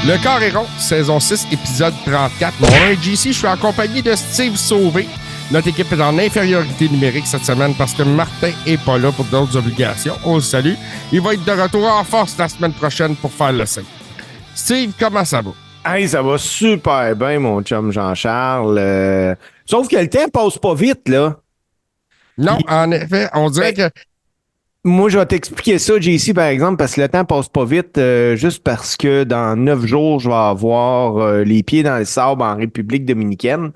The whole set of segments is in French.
Le Corps est rond, saison 6, épisode 34. Mon nom est JC, je suis en compagnie de Steve Sauvé. Notre équipe est en infériorité numérique cette semaine parce que Martin est pas là pour d'autres obligations. On le salue. Il va être de retour en force la semaine prochaine pour faire le 5. Steve, comment ça va? Hey, ça va super bien, mon chum Jean-Charles. Sauf que le temps passe pas vite, là. Non, en effet, on dirait que... Moi, je vais t'expliquer ça, JC, par exemple, parce que le temps passe pas vite, juste parce que dans 9 jours, je vais avoir les pieds dans le sable en République dominicaine.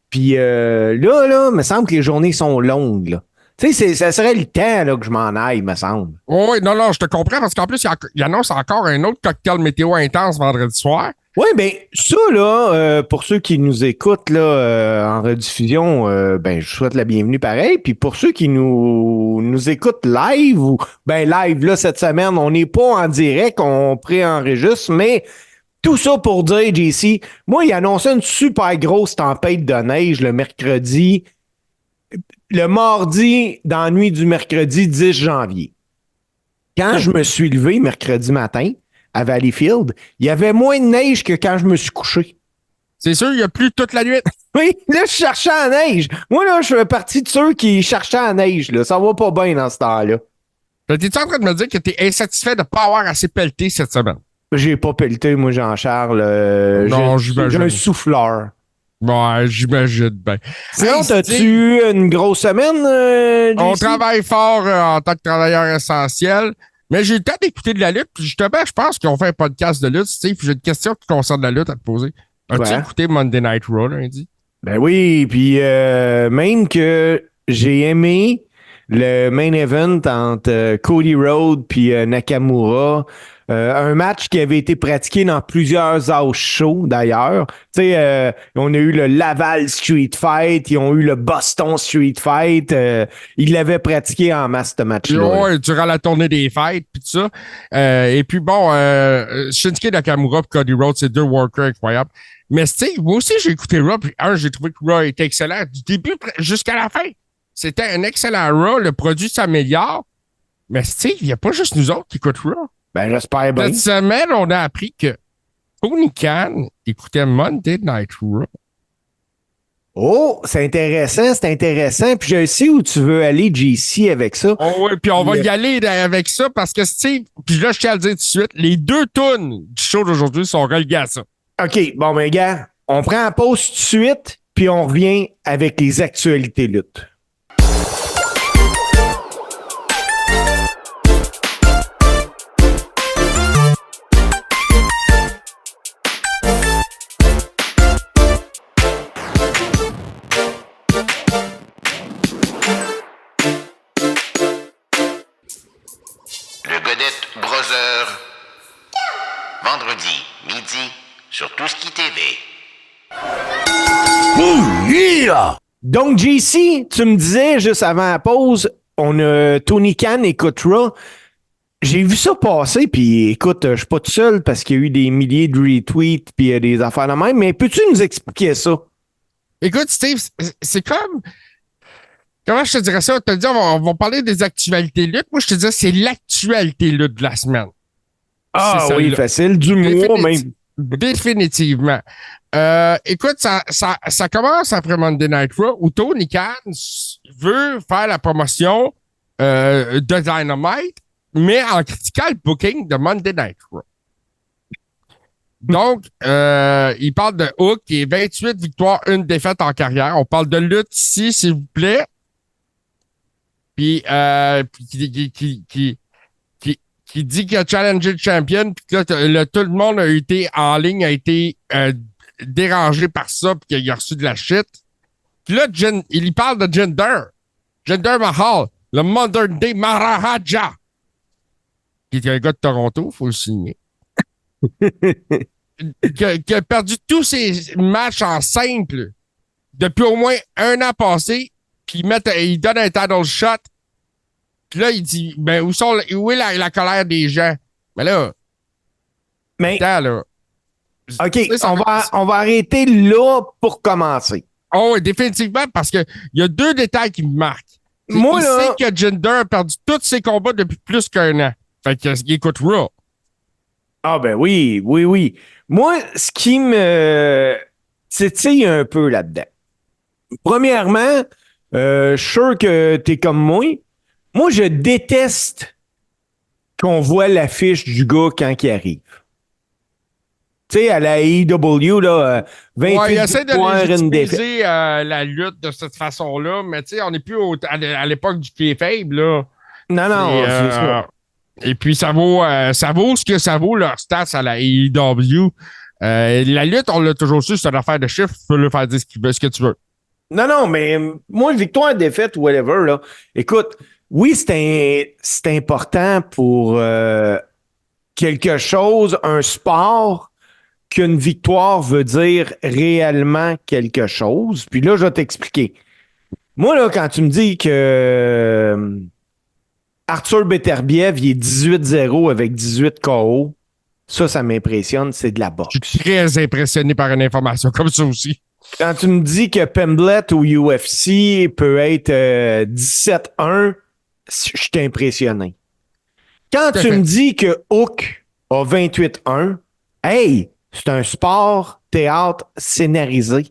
Puis là, me semble que les journées sont longues, là. Tu sais, ça serait le temps là, que je m'en aille, me semble. Oui, non, je te comprends, parce qu'en plus, il annonce encore un autre cocktail météo intense vendredi soir. Oui, bien, ça, là, pour ceux qui nous écoutent là, en rediffusion, ben, je souhaite la bienvenue pareil. Puis pour ceux qui nous écoutent live, ou ben live, là, cette semaine, on n'est pas en direct, on préenregistre, mais tout ça pour dire, JC, moi, il annonçait une super grosse tempête de neige le mercredi, le mardi, dans la nuit du mercredi 10 janvier. Quand je me suis levé mercredi matin, à Valleyfield, il y avait moins de neige que quand je me suis couché. C'est sûr, il n'y a plus toute la nuit. Oui, là, je cherchais la neige. Moi, là, je fais partie de ceux qui cherchaient la neige. Là. Ça va pas bien dans ce temps-là. T'es-tu en train de me dire que t'es insatisfait de ne pas avoir assez pelleté cette semaine? J'ai pas pelleté, moi, Jean-Charles. Non, j'ai j'imagine. un souffleur. Ouais, j'imagine bien. Sinon, Hey, t'as-tu eu une grosse semaine, on JC? travaille fort en tant que travailleur essentiel, mais j'ai eu le temps d'écouter de la lutte. Puis justement, je pense qu'on fait un podcast de lutte, Steve. J'ai une question qui concerne la lutte à te poser. As-tu Ouais. écouté Monday Night Raw lundi? Ben oui, puis même que j'ai aimé le main event entre Cody Rhodes puis Nakamura. Un match qui avait été pratiqué dans plusieurs house shows, d'ailleurs. Tu sais, on a eu le Laval Street Fight, ils ont eu le Boston Street Fight. Ils l'avaient pratiqué en masse, ce match-là. Ouais, durant la tournée des fêtes, puis tout ça. Et puis bon, Shinsuke Nakamura et Cody Rhodes, c'est deux workers incroyables. Mais Steve, moi aussi, j'ai écouté Raw, puis j'ai trouvé que Raw était excellent du début jusqu'à la fin. C'était un excellent Raw, le produit s'améliore. Mais Steve, il n'y a pas juste nous autres qui écoutent Raw. Ben, j'espère bien. Cette semaine, on a appris que Tony Khan écoutait Monday Night Raw. Oh, c'est intéressant. Puis je sais où tu veux aller, JC, avec ça. Oh oui, puis on va y aller avec ça parce que Steve, puis là, je tiens à le dire tout de suite, les deux tunes du show d'aujourd'hui sont reliées à ça. OK, bon, ben, gars, on prend la pause tout de suite, puis on revient avec les actualités lutte. Le Godette Brother. Vendredi, midi, sur Touski TV. Donc, JC, tu me disais juste avant la pause, on a Tony Khan et Raw. J'ai vu ça passer, puis écoute, je suis pas tout seul parce qu'il y a eu des milliers de retweets puis des affaires de même, mais peux-tu nous expliquer ça? Écoute, Steve, c'est comme... Comment je te dirais ça? On te dit, on va parler des actualités lutte. Moi, je te dirais, c'est l'actualité lutte de la semaine. Ah C'est oui, celle-là. facile, du mois même. Définitivement. Écoute, ça commence après Monday Night Raw où Tony Khan veut faire la promotion de Dynamite, mais en critiquant le booking de Monday Night Raw. Donc, il parle de Hook qui est 28 victoires, 1 défaite en carrière. On parle de lutte ici, s'il vous plaît. Puis, qui dit qu'il a challengé le champion, puis que là, tout le monde a été en ligne, a été dérangé par ça, puis qu'il a reçu de la shit. Puis là, il y parle de Jinder Mahal, le Modern Day Maharaja, qui est un gars de Toronto, il faut le signer. qui a perdu tous ses matchs en simple depuis au moins un an passé, puis il donne un title shot. Puis là, il dit, ben, où est la colère des gens? Mais là, Mais, attends, là. OK, on va arrêter là pour commencer. Oh, oui, définitivement, parce que il y a deux détails qui me marquent. Moi, il là- sait que Jinder a perdu tous ses combats depuis plus qu'un an. Fait qu'il écoute Raw. Ah ben oui, oui, oui. Moi, ce qui me titille un peu là-dedans. Premièrement, je suis sûr que t'es comme moi. Moi, je déteste qu'on voit l'affiche du gars quand il arrive. Tu sais, à la AEW, là, Ouais, il 28 essaie de victoires, une défaite. légitimiser la lutte de cette façon-là, mais tu sais, on n'est plus à l'époque du kayfabe, là. Non, C'est, non, c'est ça. et puis, ça vaut ce que ça vaut, leur stats à la AEW. La lutte, on l'a toujours su, c'est une affaire de chiffres. Tu peux le faire dire ce que tu veux. Non, non, mais moi, victoire, défaite, whatever, là. Écoute, oui, c'est important pour quelque chose, un sport, qu'une victoire veut dire réellement quelque chose. Puis là, je vais t'expliquer. Moi, là, quand tu me dis que Arthur Beterbiev, il est 18-0 avec 18 KO, ça m'impressionne, c'est de la Je boxe. suis très impressionné par une information comme ça aussi. Quand tu me dis que Pemblet au UFC peut être 17-1, je suis impressionné. Quand Tout à tu me fait. dis que Hook a 28-1, hey, c'est un sport théâtre scénarisé.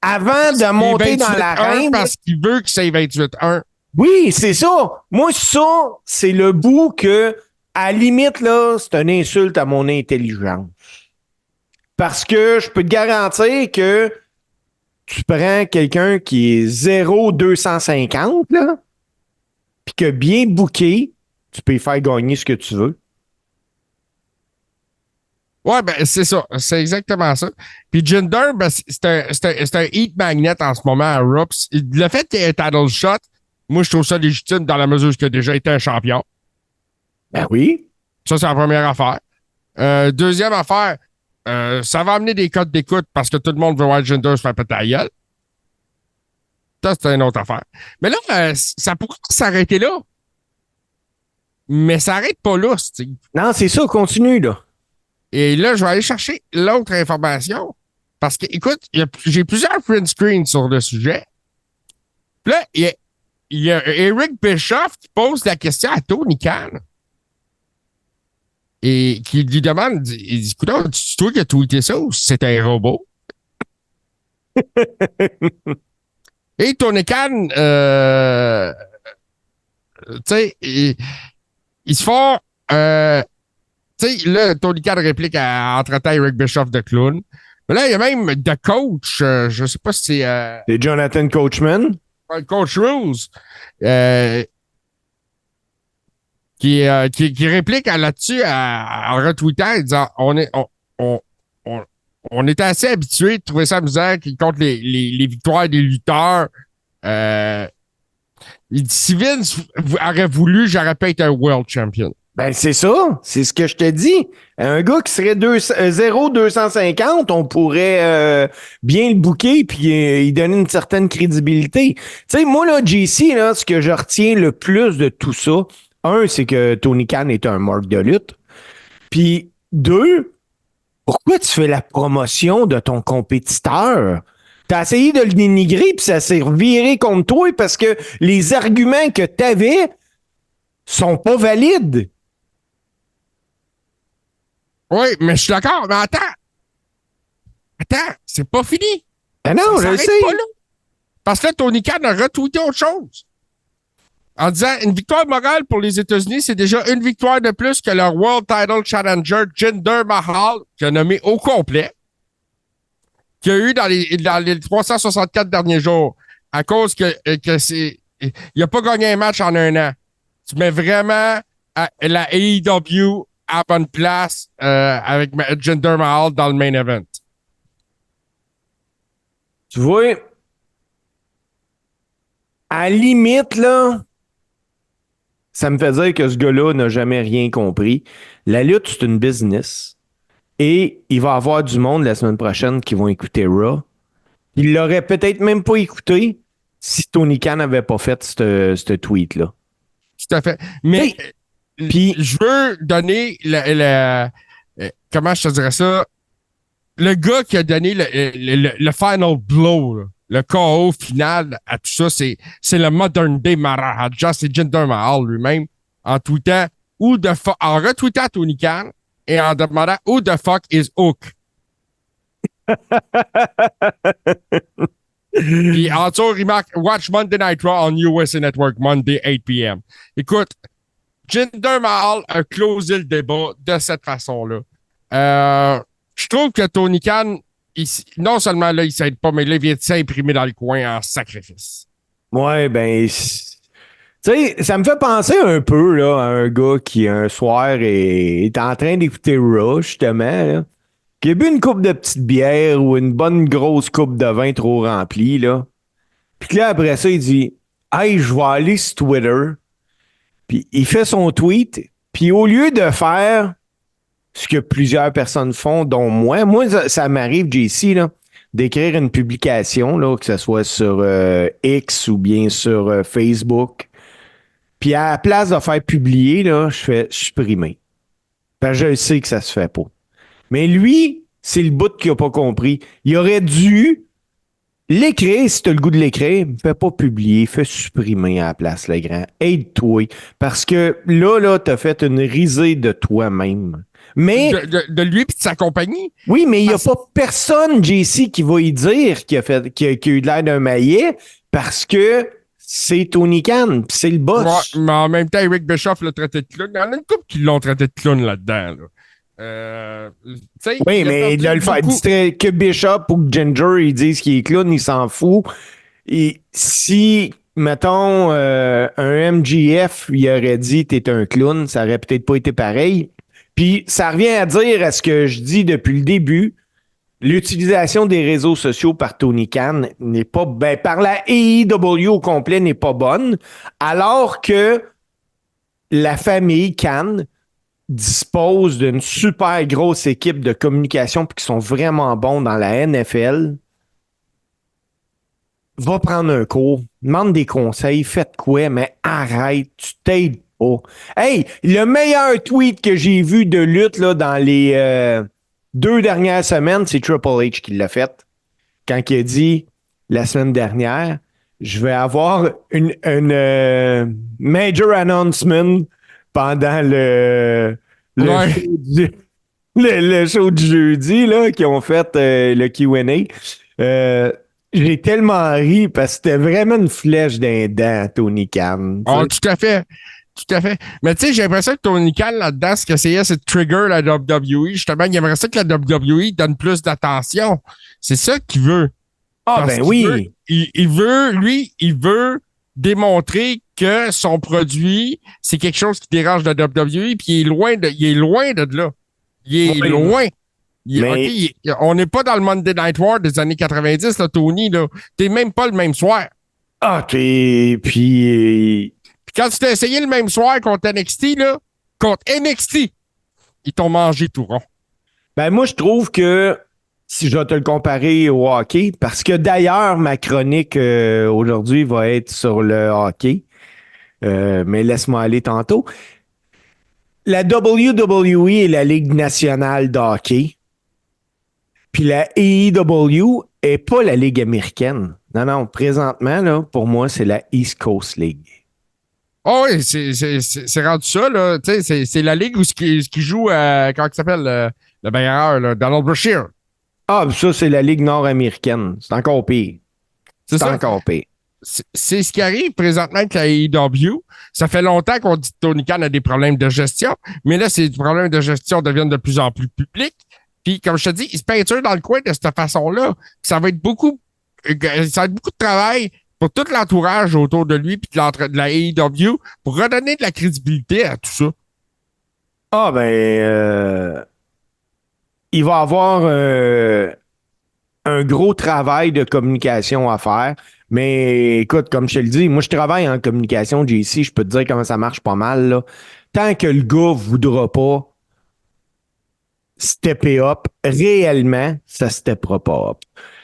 Avant de Il est monter dans 28-1 l'arène, parce qu'il veut que c'est 28-1. oui, c'est ça. Moi, ça, c'est le bout que, à la limite, là, c'est une insulte à mon intelligence. Parce que je peux te garantir que tu prends quelqu'un qui est 0,250, là, puis que bien booké, tu peux y faire gagner ce que tu veux. Ouais, ben, c'est ça. C'est exactement ça. Puis Jinder, ben, c'est un heat magnet en ce moment à Rups. Le fait qu'il ait un title shot, moi, je trouve ça légitime dans la mesure où il a déjà été un champion. Ben oui. Ça, c'est la première affaire. Deuxième affaire, ça va amener des codes d'écoute parce que tout le monde veut voir Jinder se faire péter la gueule. Ça, c'est une autre affaire. Mais là, ça pourrait s'arrêter là. Mais ça n'arrête pas là, Steve. Non, c'est ça, continue, là. Et là, je vais aller chercher l'autre information. Parce que, écoute, j'ai plusieurs print screens sur le sujet. Puis là, il y a Eric Bischoff qui pose la question à Tony Khan. Et qui lui demande, il dit, écoute, c'est toi qui as tweeté ça ou c'est un robot? Et Tony Khan, tu sais, ils se font, tu sais, là, Tony Khan réplique entre-temps Eric Bischoff de clown. Mais là, il y a même The Coach, je sais pas si c'est C'est Jonathan Coachman. Coach Rose, qui réplique là-dessus en retweetant en disant on était assez habitué de trouver ça amusant qu'il compte les victoires des lutteurs. Il dit si Vince aurait voulu, j'aurais pas été un world champion. Ben, c'est ça. C'est ce que je te dis. Un gars qui serait 0,250, on pourrait bien le booker puis y donner une certaine crédibilité. Tu sais, moi, là, JC, là, ce que je retiens le plus de tout ça, un, c'est que Tony Khan est un marque de lutte. Puis, deux, pourquoi tu fais la promotion de ton compétiteur? T'as essayé de le dénigrer puis ça s'est reviré contre toi parce que les arguments que t'avais sont pas valides. Oui, mais je suis d'accord. Mais attends, c'est pas fini. Ben non, Ça je le s'arrête sais. pas là. Parce que là, Tony Khan a retweeté autre chose. En disant une victoire morale pour les États-Unis, c'est déjà une victoire de plus que leur World Title Challenger Jinder Mahal, qui a nommé au complet, qu'il y a eu dans les 364 derniers jours, à cause que c'est. Il n'a pas gagné un match en un an. Tu mets vraiment la AEW à bonne place avec Jinder Mahal dans le main event. Tu vois, à la limite, là, ça me fait dire que ce gars-là n'a jamais rien compris. La lutte, c'est une business. Et il va y avoir du monde la semaine prochaine qui vont écouter Raw. Il l'aurait peut-être même pas écouté si Tony Khan n'avait pas fait ce tweet-là. Tout à fait. Mais Puis, je veux donner comment je te dirais ça? Le gars qui a donné le final blow, là, le KO final à tout ça, c'est le modern day Maharaja, c'est Jinder Mahal lui-même, en tweetant ou en retweetant Tony Khan et en demandant Who the fuck is Hook? Puis en dessous, il marque Watch Monday Night Raw on USA Network Monday 8 p.m. Écoute, Jinder Mahal a closé le débat de cette façon-là. Je trouve que Tony Khan, non seulement là, il s'aide pas, mais là, il vient de s'imprimer dans le coin en sacrifice. Ouais, ben, tu sais, ça me fait penser un peu là, à un gars qui, un soir, est en train d'écouter Raw, justement, là, qui a bu une coupe de petite bière ou une bonne grosse coupe de vin trop remplie, là. Puis là, après ça, il dit « Hey, je vais aller sur Twitter. » Puis il fait son tweet, puis au lieu de faire ce que plusieurs personnes font, dont moi ça m'arrive, JC, là, d'écrire une publication, là, que ce soit sur X ou bien sur Facebook. Puis à la place de faire publier, là, je fais supprimer. Parce que je sais que ça se fait pas. Mais lui, c'est le bout qu'il n'a pas compris. Il aurait dû l'écrire, si tu as le goût de l'écrire, fais pas publier, fais supprimer à la place, le grand. Aide-toi. Parce que là, t'as fait une risée de toi-même. Mais. De lui et de sa compagnie. Oui, mais il n'y a pas personne, JC, qui va y dire qu'il a eu l'air d'un maillet parce que c'est Tony Khan, pis c'est le boss. Ouais, mais en même temps, Eric Bischoff l'a traité de clown. Il y en a une couple qui l'ont traité de clown là-dedans. Là. Oui, mais de le faire que Bishop ou que Ginger, ils disent qu'il est clown, il s'en fout. Et si, mettons, un MGF, il aurait dit t'es un clown, ça aurait peut-être pas été pareil. Puis ça revient à dire à ce que je dis depuis le début, l'utilisation des réseaux sociaux par Tony Khan n'est pas, par la AEW au complet n'est pas bonne, alors que la famille Khan dispose d'une super grosse équipe de communication puis qui sont vraiment bons dans la NFL, va prendre un cours, demande des conseils, faites quoi, mais arrête, tu t'aides pas. Hey, le meilleur tweet que j'ai vu de lutte là, dans les 2 dernières semaines, c'est Triple H qui l'a fait. Quand il a dit la semaine dernière, je vais avoir une major announcement pendant le show du jeudi là, qui ont fait le Q&A. J'ai tellement ri parce que c'était vraiment une flèche d'un dent, Tony Khan. Oh, tout à fait. Tout à fait. Mais tu sais, j'ai l'impression que Tony Khan, là-dedans, ce qu'il essayait, c'est de trigger la WWE. Justement, il aimerait ça que la WWE donne plus d'attention. C'est ça qu'il veut. Ah, ben oui. Il veut démontrer que son produit, c'est quelque chose qui dérange la WWE, puis il est loin de là. Il est loin. On n'est pas dans le Monday Night War des années 90, là, Tony. Là. T'es même pas le même soir. Ah, Puis quand tu t'as essayé le même soir contre NXT, ils t'ont mangé tout rond. Ben, moi, je trouve que si je vais te le comparer au hockey, parce que d'ailleurs, ma chronique aujourd'hui va être sur le hockey, mais laisse-moi aller tantôt. La WWE est la Ligue nationale de hockey, puis la AEW est pas la Ligue américaine. Non, présentement, là, pour moi, c'est la East Coast League. Oh oui, c'est rendu ça, là. Tu sais, c'est la ligue où ce qui joue, comment il s'appelle, le bagarreur, là, Donald Brashear. Ah, ça, c'est la Ligue nord-américaine. C'est encore pire. C'est encore pire. C'est ce qui arrive présentement avec la AEW. Ça fait longtemps qu'on dit que Tony Khan a des problèmes de gestion, mais là, ces problèmes de gestion deviennent de plus en plus publics. Puis, comme je te dis, il se peinture dans le coin de cette façon-là. Ça va être beaucoup de travail pour tout l'entourage autour de lui puis de la AEW pour redonner de la crédibilité à tout ça. Ah, il va avoir un gros travail de communication à faire. Mais écoute, comme je te le dis, moi, je travaille en communication, JC, je peux te dire comment ça marche pas mal. Là. Tant que le gars voudra pas stepper up, réellement, ça steppera pas up.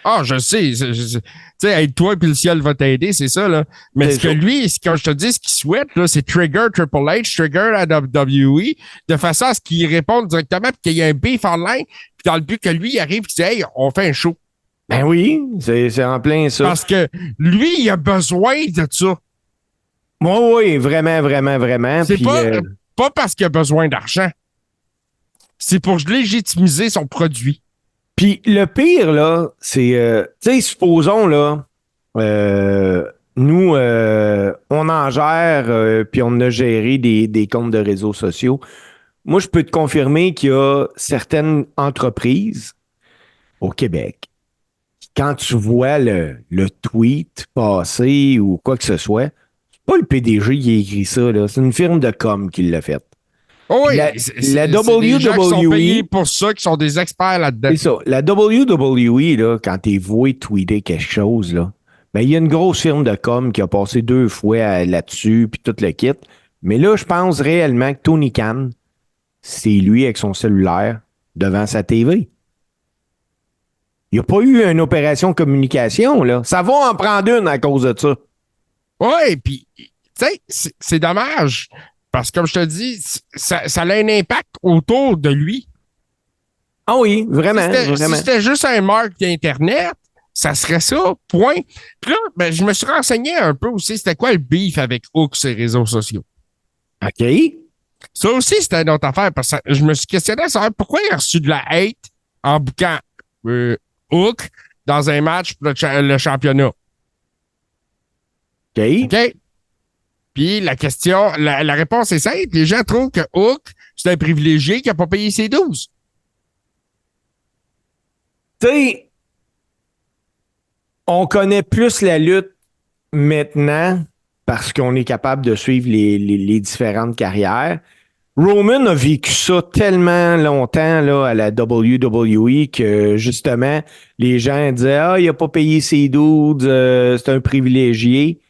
Ah, je sais. Tu sais, aide-toi puis le ciel va t'aider, c'est ça, là. Mais ce que lui, quand je te dis, ce qu'il souhaite, là, c'est trigger Triple H, trigger la WWE, de façon à ce qu'il réponde directement puis qu'il y ait un beef online, puis dans le but que lui, il arrive et qu'il dit, hey, on fait un show. Ben oui, c'est en plein ça. Parce que lui, il a besoin de ça. Oui, vraiment. C'est pas parce qu'il a besoin d'argent. C'est pour légitimiser son produit. Puis le pire, là, c'est, tu sais, supposons, là, nous, on en gère, puis on a géré des comptes de réseaux sociaux. Moi, je peux te confirmer qu'il y a certaines entreprises au Québec, quand tu vois le tweet passer ou quoi que ce soit, c'est pas le PDG qui a écrit ça, là. C'est une firme de com qui l'a fait. Oh oui, La c'est des gens qui sont payés pour ça, qui sont des experts là-dedans. C'est ça. La WWE, là, quand t'es voué tweeter quelque chose, là, ben, il y a une grosse firme de com qui a passé 2 fois là-dessus, puis tout le kit. Mais là, je pense réellement que Tony Khan, c'est lui avec son cellulaire devant sa TV. Il n'y a pas eu une opération communication, là. Ça va en prendre une à cause de ça. Oui, puis, tu sais, c'est dommage. Parce que, comme je te dis, ça a un impact autour de lui. Ah oui, vraiment, Si c'était juste un marque d'Internet, ça serait ça, point. Puis là, ben, je me suis renseigné un peu aussi, c'était quoi le beef avec Hook sur les réseaux sociaux. OK. Ça aussi, c'était une autre affaire, parce que je me suis questionné à savoir pourquoi il a reçu de la hate en bouquant Hook dans un match pour le championnat. OK. OK? Puis la question, la réponse est simple. Les gens trouvent que Hook, c'est un privilégié qui n'a pas payé ses 12. Tu sais, on connaît plus la lutte maintenant parce qu'on est capable de suivre les différentes carrières. Roman a vécu ça tellement longtemps là, à la WWE que justement, les gens disaient ah, il n'a pas payé ses dudes, c'est un privilégié.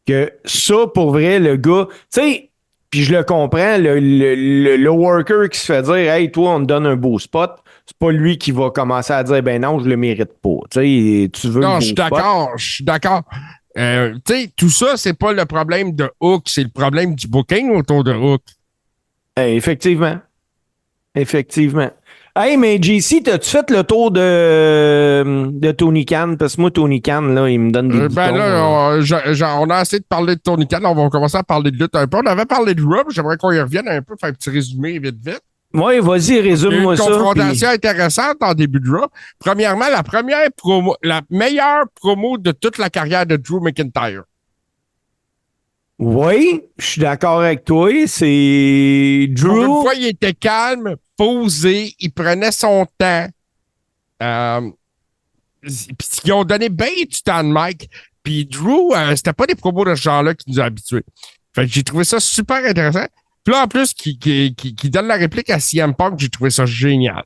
Que ça, pour vrai, le gars, tu sais, puis je le comprends, le worker qui se fait dire hey, toi, on te donne un beau spot, c'est pas lui qui va commencer à dire ben non, je le mérite pas. Tu sais, tu veux. Non, le je suis beau spot. d'accord, je suis d'accord. Tu sais, tout ça, c'est pas le problème de Hook, c'est le problème du booking autour de Hook. Effectivement. Effectivement. Hey, mais JC, t'as-tu fait le tour de Tony Khan? Parce que moi, Tony Khan, là, il me donne des Ben boutons, là, on a assez de parler de Tony Khan, on va commencer à parler de lutte un peu. On avait parlé de Raw, j'aimerais qu'on y revienne un peu, faire un petit résumé vite vite. Oui, vas-y, résume-moi ça. Une confrontation intéressante en début de Raw. Premièrement, la meilleure promo de toute la carrière de Drew McIntyre. Oui, je suis d'accord avec toi. C'est Pour une Drew. fois, il était calme, posé, il prenait son temps. Puis ils ont donné bien du temps de Mike. Puis Drew, c'était pas des promos de ce genre-là qui nous a habitués. Fait que j'ai trouvé ça super intéressant. Puis là, en plus, qui donne la réplique à CM Punk, j'ai trouvé ça génial.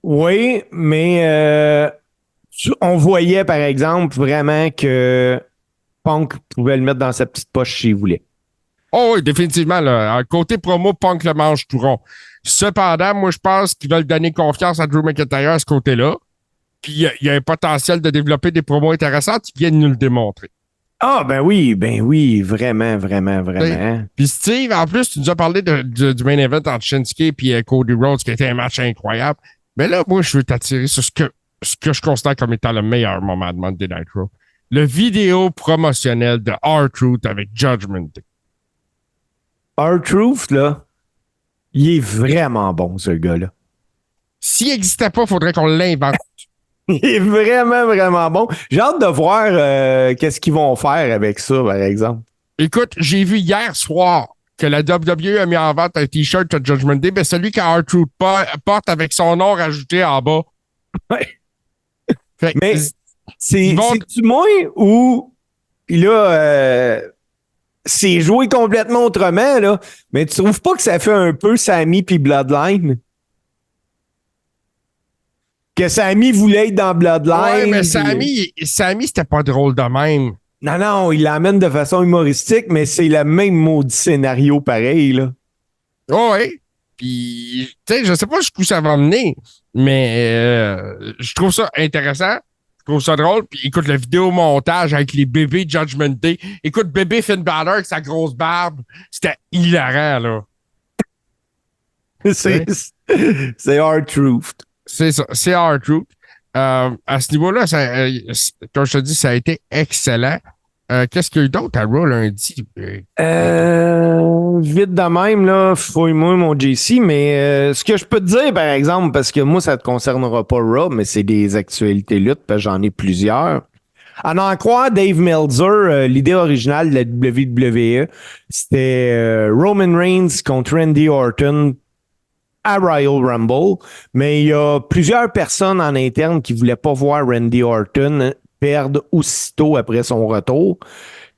Oui, mais on voyait, par exemple, vraiment que Punk pouvait le mettre dans sa petite poche s'il voulait. Oh oui, définitivement. Là, côté promo, Punk le mange tout rond. Cependant, moi, je pense qu'ils veulent donner confiance à Drew McIntyre à ce côté-là. Puis il y a un potentiel de développer des promos intéressantes. Ils viennent nous le démontrer. Ah, ben oui, vraiment, vraiment, vraiment. Puis Steve, en plus, tu nous as parlé du main event entre Shinsuke et Cody Rhodes, qui était un match incroyable. Mais là, moi, je veux t'attirer sur ce que je considère comme étant le meilleur moment de Monday Night Raw. Le vidéo promotionnel de R-Truth avec Judgment Day. R-Truth, là, il est vraiment bon, ce gars-là. S'il n'existait pas, il faudrait qu'on l'invente. Il est vraiment, vraiment bon. J'ai hâte de voir qu'est-ce qu'ils vont faire avec ça, par exemple. Écoute, j'ai vu hier soir que la WWE a mis en vente un T-shirt de Judgment Day, mais celui qu'R-Truth porte avec son nom rajouté en bas. Ouais. Fait, mais c'est-tu moins ou là, c'est joué complètement autrement, là, mais tu trouves pas que ça fait un peu Sammy puis Bloodline? Que Sammy voulait être dans Bloodline. Ouais, mais Sammy, c'était pas drôle de même. Non, il l'amène de façon humoristique, mais c'est le même maudit scénario pareil, là. Oh, oui. Puis, tu sais, je sais pas jusqu'où ça va mener, mais je trouve ça intéressant. Je trouve ça drôle. Puis, écoute, le vidéo montage avec les bébés Judgment Day. Écoute, bébé Finn Balor avec sa grosse barbe. C'était hilarant, là. C'est R-Truth. C'est ça, c'est R-Truth. À ce niveau-là, comme je te dis, ça a été excellent. Qu'est-ce qu'il y a eu d'autre à Raw lundi? Vite de même, là, fouille-moi mon JC, mais ce que je peux te dire, par exemple, parce que moi, ça te concernera pas Raw, mais c'est des actualités lutte, parce que j'en ai plusieurs. À n'en croire Dave Meltzer, l'idée originale de la WWE, c'était Roman Reigns contre Randy Orton à Royal Rumble, mais il y a plusieurs personnes en interne qui voulaient pas voir Randy Orton perdre aussitôt après son retour.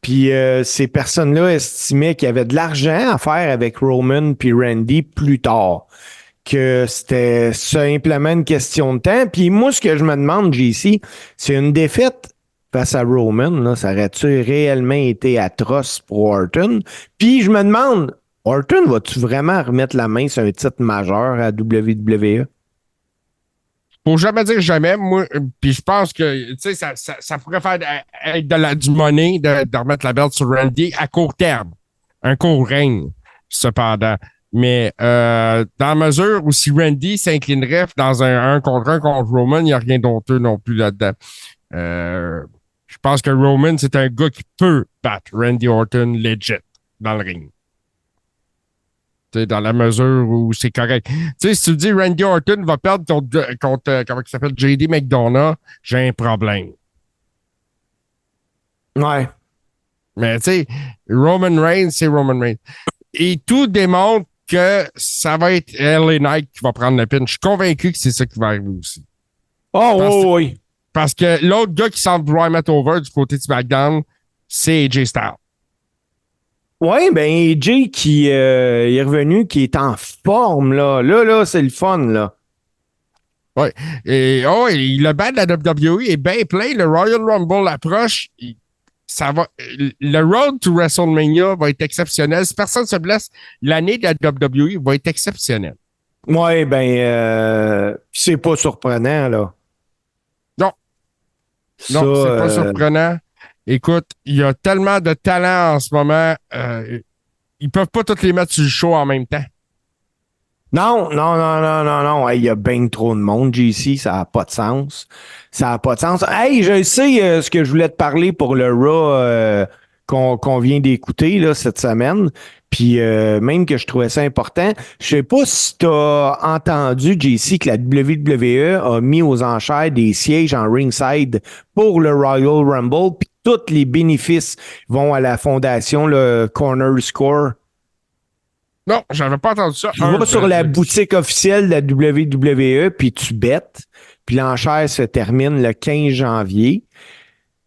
Puis ces personnes-là estimaient qu'il y avait de l'argent à faire avec Roman puis Randy plus tard, que c'était simplement une question de temps. Puis moi, ce que je me demande, JC, c'est une défaite face à Roman, là, ça aurait-tu réellement été atroce pour Orton? Puis je me demande, Orton, vas-tu vraiment remettre la main sur un titre majeur à WWE? Faut jamais dire jamais, moi, puis je pense que, tu sais, ça pourrait faire être du money de remettre la belt sur Randy à court terme. Un court règne, cependant. Mais dans la mesure où si Randy s'inclinerait dans un contre Roman, il n'y a rien d'honteux non plus là-dedans. Je pense que Roman, c'est un gars qui peut battre Randy Orton legit dans le ring. Dans la mesure où c'est correct. Tu sais, si tu me dis Randy Orton va perdre contre comment il s'appelle, JD McDonough, j'ai un problème. Ouais. Mais tu sais, Roman Reigns, c'est Roman Reigns. Et tout démontre que ça va être LA Knight qui va prendre le pin. Je suis convaincu que c'est ça qui va arriver aussi. Oh, oui. Parce que l'autre gars qui semble vouloir mettre over du côté de SmackDown, c'est AJ Styles. Oui, ben AJ qui est revenu, qui est en forme, là. Là, c'est le fun, là. Oui. Et le band de la WWE est bien plein. Le Royal Rumble approche. Le road to WrestleMania va être exceptionnel. Si personne ne se blesse, l'année de la WWE va être exceptionnelle. Oui, ben, c'est pas surprenant, là. Non. Non, c'est pas surprenant. Écoute, il y a tellement de talent en ce moment. Ils peuvent pas tous les mettre sur le show en même temps. Non. Hey, il y a bien trop de monde, JC. Ça n'a pas de sens. Ça n'a pas de sens. Hey, je sais ce que je voulais te parler pour le Raw qu'on vient d'écouter là, cette semaine. Puis même que je trouvais ça important. Je sais pas si tu as entendu, JC, que la WWE a mis aux enchères des sièges en ringside pour le Royal Rumble. Puis tous les bénéfices vont à la fondation, le Corner Score. Non, j'avais pas entendu ça. Tu vas sur la boutique officielle de la WWE, puis tu bêtes. Puis l'enchère se termine le 15 janvier.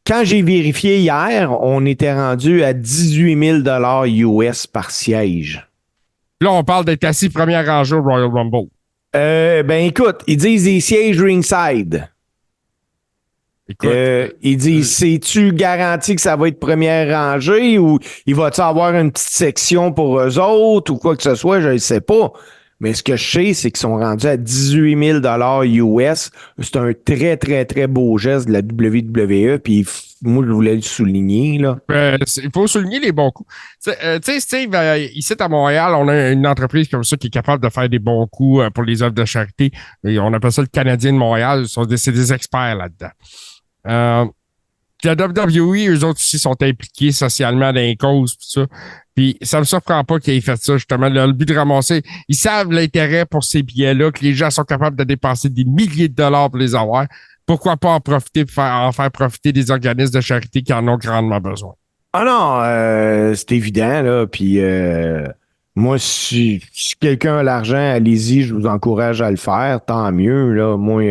Quand j'ai vérifié hier, on était rendu à 18 000 US par siège. Là, on parle d'être assis première rangée au Royal Rumble. Ben écoute, ils disent des sièges ringside. Écoute, ils disent, c'est-tu garanti que ça va être première rangée ou il va-tu avoir une petite section pour eux autres ou quoi que ce soit, je ne sais pas. Mais ce que je sais, c'est qu'ils sont rendus à 18 000 US. C'est un très, très, très beau geste de la WWE. Puis moi, je voulais le souligner, là. Il faut souligner les bons coups. Tu sais, Steve, ici à Montréal, on a une entreprise comme ça qui est capable de faire des bons coups pour les œuvres de charité. Et on appelle ça le Canadien de Montréal. C'est des experts là-dedans. La WWE, eux autres aussi sont impliqués socialement dans les causes, pis ça. Puis ça me surprend pas qu'ils aient fait ça, justement. Le but de ramasser, ils savent l'intérêt pour ces billets-là, que les gens sont capables de dépenser des milliers de dollars pour les avoir. Pourquoi pas en profiter pour en faire profiter des organismes de charité qui en ont grandement besoin? Ah non, c'est évident, là. Puis moi, si quelqu'un a l'argent, allez-y, je vous encourage à le faire. Tant mieux, là. Moi,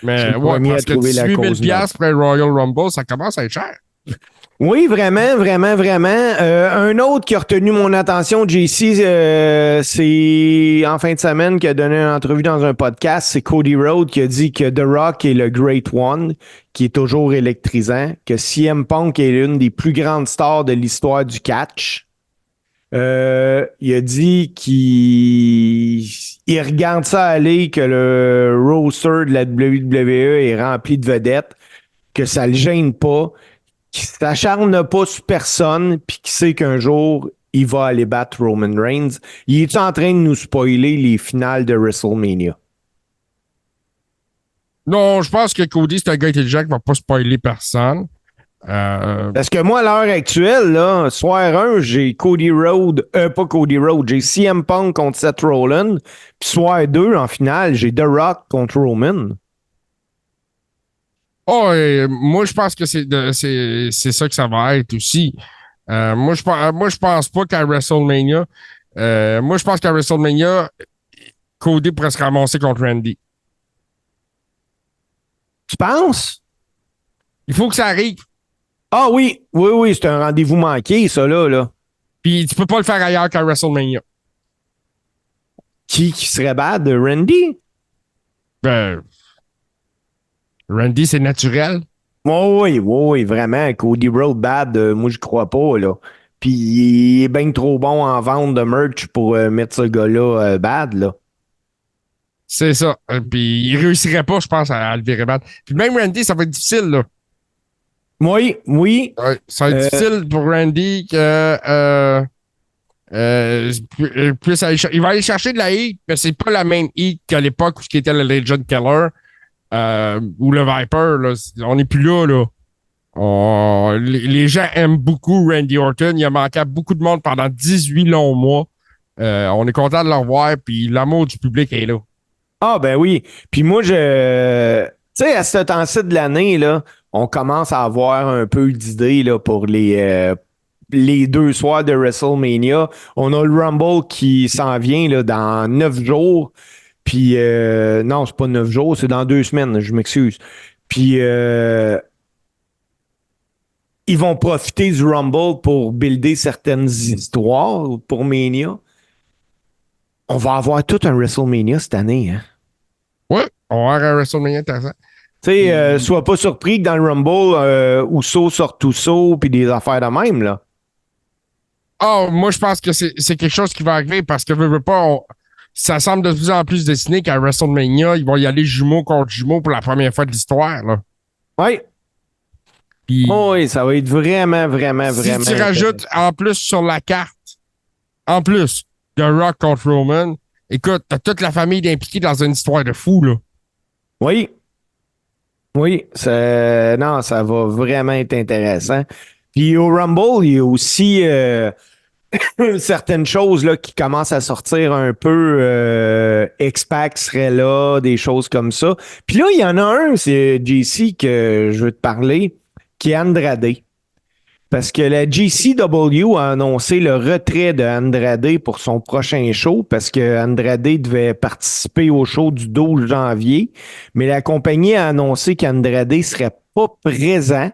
mais je suis le ouais, premier parce à trouver la que 18 cause. 000 pour un Royal Rumble, ça commence à être cher. Oui, vraiment, vraiment, vraiment. Un autre qui a retenu mon attention, JC, c'est en fin de semaine qui a donné une entrevue dans un podcast, c'est Cody Rhodes qui a dit que The Rock est le Great One, qui est toujours électrisant, que CM Punk est l'une des plus grandes stars de l'histoire du catch. Il a dit qu'il regarde ça aller, que le roster de la WWE est rempli de vedettes, que ça le gêne pas, qui s'acharne pas sur personne, puis qui sait qu'un jour, il va aller battre Roman Reigns. Il est en train de nous spoiler les finales de WrestleMania? Non, je pense que Cody, c'est un gars intelligent qui va pas spoiler personne. Parce que moi, à l'heure actuelle, là, soir 1, j'ai Cody Rhodes, pas Cody Rhodes, j'ai CM Punk contre Seth Rollins. Puis soir 2, en finale, j'ai The Rock contre Roman. Oh, et moi, je pense que c'est ça que ça va être aussi. Moi, je pense pas qu'à WrestleMania. Moi, je pense qu'à WrestleMania, Cody pourrait se ramasser contre Randy. Tu penses? Il faut que ça arrive. Ah oui, c'est un rendez-vous manqué, ça, là. Puis tu peux pas le faire ailleurs qu'à WrestleMania. Qui serait bad? Randy? Ben, Randy, c'est naturel. Oui, vraiment. Cody Rhodes bad, moi, je crois pas, là. Puis il est bien trop bon en vente de merch pour mettre ce gars-là bad, là. C'est ça. Puis il réussirait pas, je pense, à le virer bad. Puis même Randy, ça va être difficile, là. Oui. Ouais, ça va être difficile pour Randy que il va aller chercher de la heat, mais c'est pas la même heat qu'à l'époque où ce qui était le Legend Killer ou le Viper. Là. On n'est plus là, là. Les gens aiment beaucoup Randy Orton. Il a manqué à beaucoup de monde pendant 18 longs mois. On est content de le revoir, puis l'amour du public est là. Ah, ben oui. Puis moi, tu sais, à ce temps-ci de l'année, là, on commence à avoir un peu d'idées là, pour les 2 soirs de WrestleMania. On a le Rumble qui s'en vient là, dans 9 jours. Puis, non, c'est pas 9 jours, c'est dans 2 semaines, je m'excuse. Puis, ils vont profiter du Rumble pour builder certaines histoires pour Mania. On va avoir tout un WrestleMania cette année, hein? Ouais, on va avoir un WrestleMania intéressant. Tu sais, sois pas surpris que dans le Rumble, Uso sort Uso puis des affaires de même, là. Moi, je pense que c'est quelque chose qui va arriver parce que veux pas, ça semble de plus en plus dessiné qu'à WrestleMania, ils vont y aller jumeau contre jumeau pour la première fois de l'histoire. Là. Oui. Puis, Oui, ça va être vraiment. si tu rajoutes en plus sur la carte, en plus de Rock contre Roman, écoute, t'as toute la famille impliquée dans une histoire de fou, là. Oui. Non, ça va vraiment être intéressant. Puis au Rumble, il y a aussi certaines choses là, qui commencent à sortir un peu. X-Pac serait là, des choses comme ça. Puis là, il y en a un, c'est JC que je veux te parler, qui est Andrade. Parce que la GCW a annoncé le retrait de Andrade pour son prochain show parce que Andrade devait participer au show du 12 janvier, mais la compagnie a annoncé qu'Andrade ne serait pas présent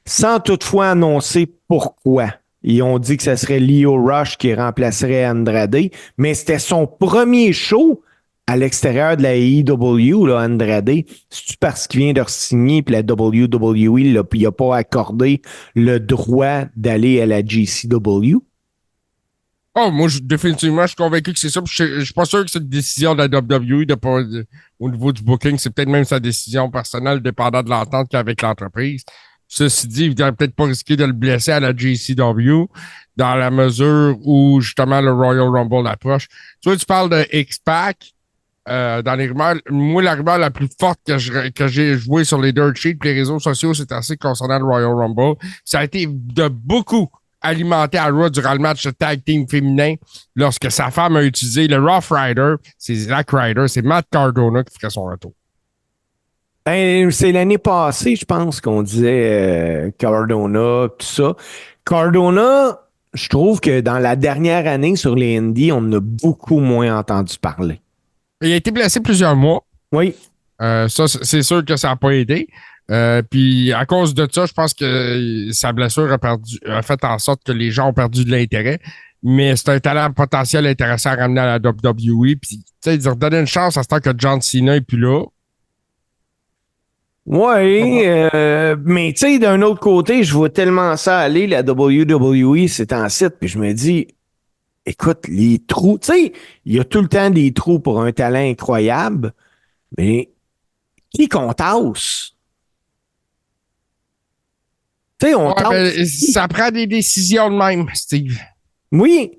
sans toutefois annoncer pourquoi. Ils ont dit que ce serait Lio Rush qui remplacerait Andrade, mais c'était son premier show à l'extérieur de la AEW, là, Andrade. C'est-tu parce qu'il vient de signer puis la WWE là, puis il n'a pas accordé le droit d'aller à la GCW? Moi, définitivement, je suis convaincu que c'est ça. Je suis pas sûr que c'est une décision de la WWE au niveau du booking. C'est peut-être même sa décision personnelle, dépendant de l'entente qu'il y a avec l'entreprise. Ceci dit, il ne peut-être pas risquer de le blesser à la GCW dans la mesure où, justement, le Royal Rumble approche. Tu vois, tu parles de X-Pac. Dans les rumeurs, moi, la rumeur la plus forte que j'ai jouée sur les dirt sheets et les réseaux sociaux, c'est assez concernant le Royal Rumble. Ça a été de beaucoup alimenté à Raw durant le match de tag team féminin lorsque sa femme a utilisé le Rough Rider. C'est Zack Ryder, c'est Matt Cardona qui ferait son retour. Ben, c'est l'année passée, je pense, qu'on disait Cardona, tout ça. Cardona, je trouve que dans la dernière année sur les Indies, on en a beaucoup moins entendu parler. Il a été blessé plusieurs mois. Oui. Ça, c'est sûr que ça n'a pas aidé. Puis à cause de ça, je pense que sa blessure a fait en sorte que les gens ont perdu de l'intérêt. Mais c'est un talent potentiel intéressant à ramener à la WWE. Puis, tu sais, donner une chance à ce temps que John Cena n'est plus là. Oui, mais tu sais, d'un autre côté, je vois tellement ça aller, la WWE, c'est un site, puis je me dis, écoute, les trous, tu sais, il y a tout le temps des trous pour un talent incroyable, mais qui qu'on tasse? Tu sais, on tasse. Ça prend des décisions de même, Steve. Oui,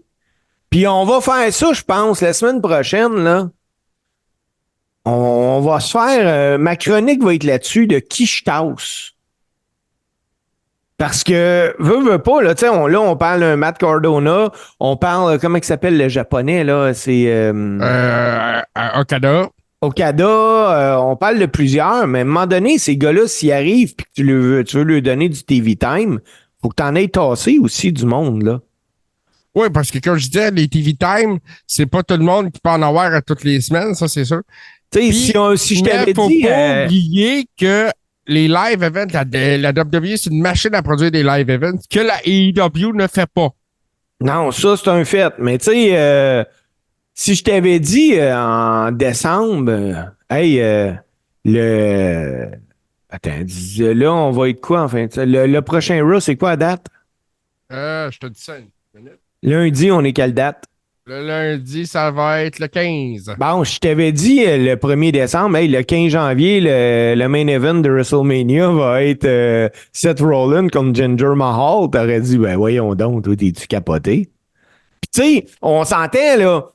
puis on va faire ça, je pense, la semaine prochaine, là. On va se faire. Ma chronique va être là-dessus de qui je tasse. Parce que, veux pas, là, tu sais, on parle d'un Matt Cardona, on parle, comment il s'appelle le japonais, là, c'est Okada. Okada, on parle de plusieurs, mais à un moment donné, ces gars-là, s'ils arrivent et que tu veux leur donner du TV time, faut que tu en aies tassé aussi du monde, là. Oui, parce que comme je disais, les TV Time, c'est pas tout le monde qui peut en avoir à toutes les semaines, ça c'est sûr. Tu sais, Puis, si je mais t'avais faut dit... pas oublier que les live events, la WWE, c'est une machine à produire des live events que la AEW ne fait pas. non, ça, c'est un fait. Mais tu sais, si je t'avais dit en décembre, hey, le... Attends, là, on va être quoi, enfin? Le prochain Raw, c'est quoi la date? Je te dis ça une minute. Lundi, on est quelle date? Le lundi, ça va être le 15. Bon, je t'avais dit le 1er décembre, hey, le 15 janvier, le main event de WrestleMania va être Seth Rollins contre Jinder Mahal. T'aurais dit, ben voyons donc, toi, t'es-tu capoté? Puis tu sais, on s'entend, là,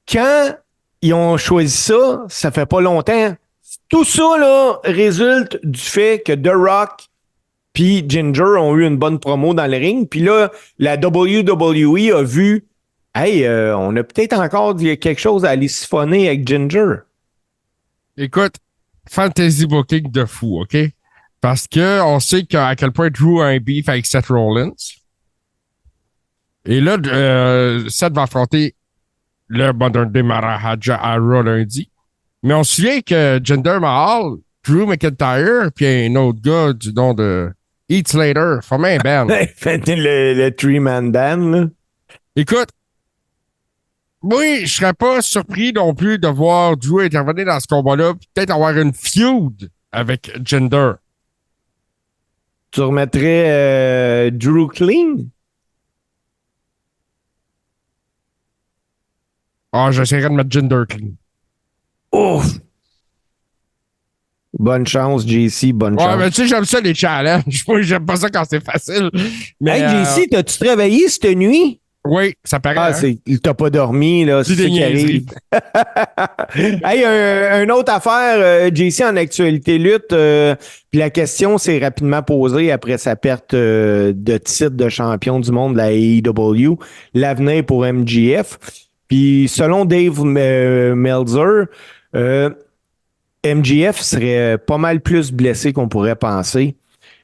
quand ils ont choisi ça, ça fait pas longtemps. Tout ça, là, résulte du fait que The Rock puis Ginger ont eu une bonne promo dans le ring. Puis là, la WWE a vu, hey, on a peut-être encore quelque chose à aller siphonner avec Ginger. Écoute, fantasy booking de fou, OK? Parce que on sait à quel point Drew a un beef avec Seth Rollins. Et là, Seth va affronter le Modern Day Maharaja à Raw lundi. Mais on se souvient que Jinder Mahal, Drew McIntyre, puis un autre gars du nom de Heath Slater formaient un band. le three-man band, là. Écoute, oui, je serais pas surpris non plus de voir Drew intervenir dans ce combat-là, puis peut-être avoir une feud avec Jinder. Tu remettrais Drew clean? Ah, j'essaierais de mettre Jinder clean. Ouf! Bonne chance, JC, bonne Ouais, chance. mais tu sais, j'aime ça les challenges. Moi, j'aime pas ça quand c'est facile. Mais, Hey, JC, t'as-tu travaillé cette nuit? oui, ça paraît. Ah, t'as pas dormi, là. C'est C'est ça des qui arrive. Hey, une autre affaire, JC, en actualité lutte, puis la question s'est rapidement posée après sa perte de titre de champion du monde de la AEW, l'avenir pour MJF. Puis selon Dave Meltzer, MJF serait pas mal plus blessé qu'on pourrait penser.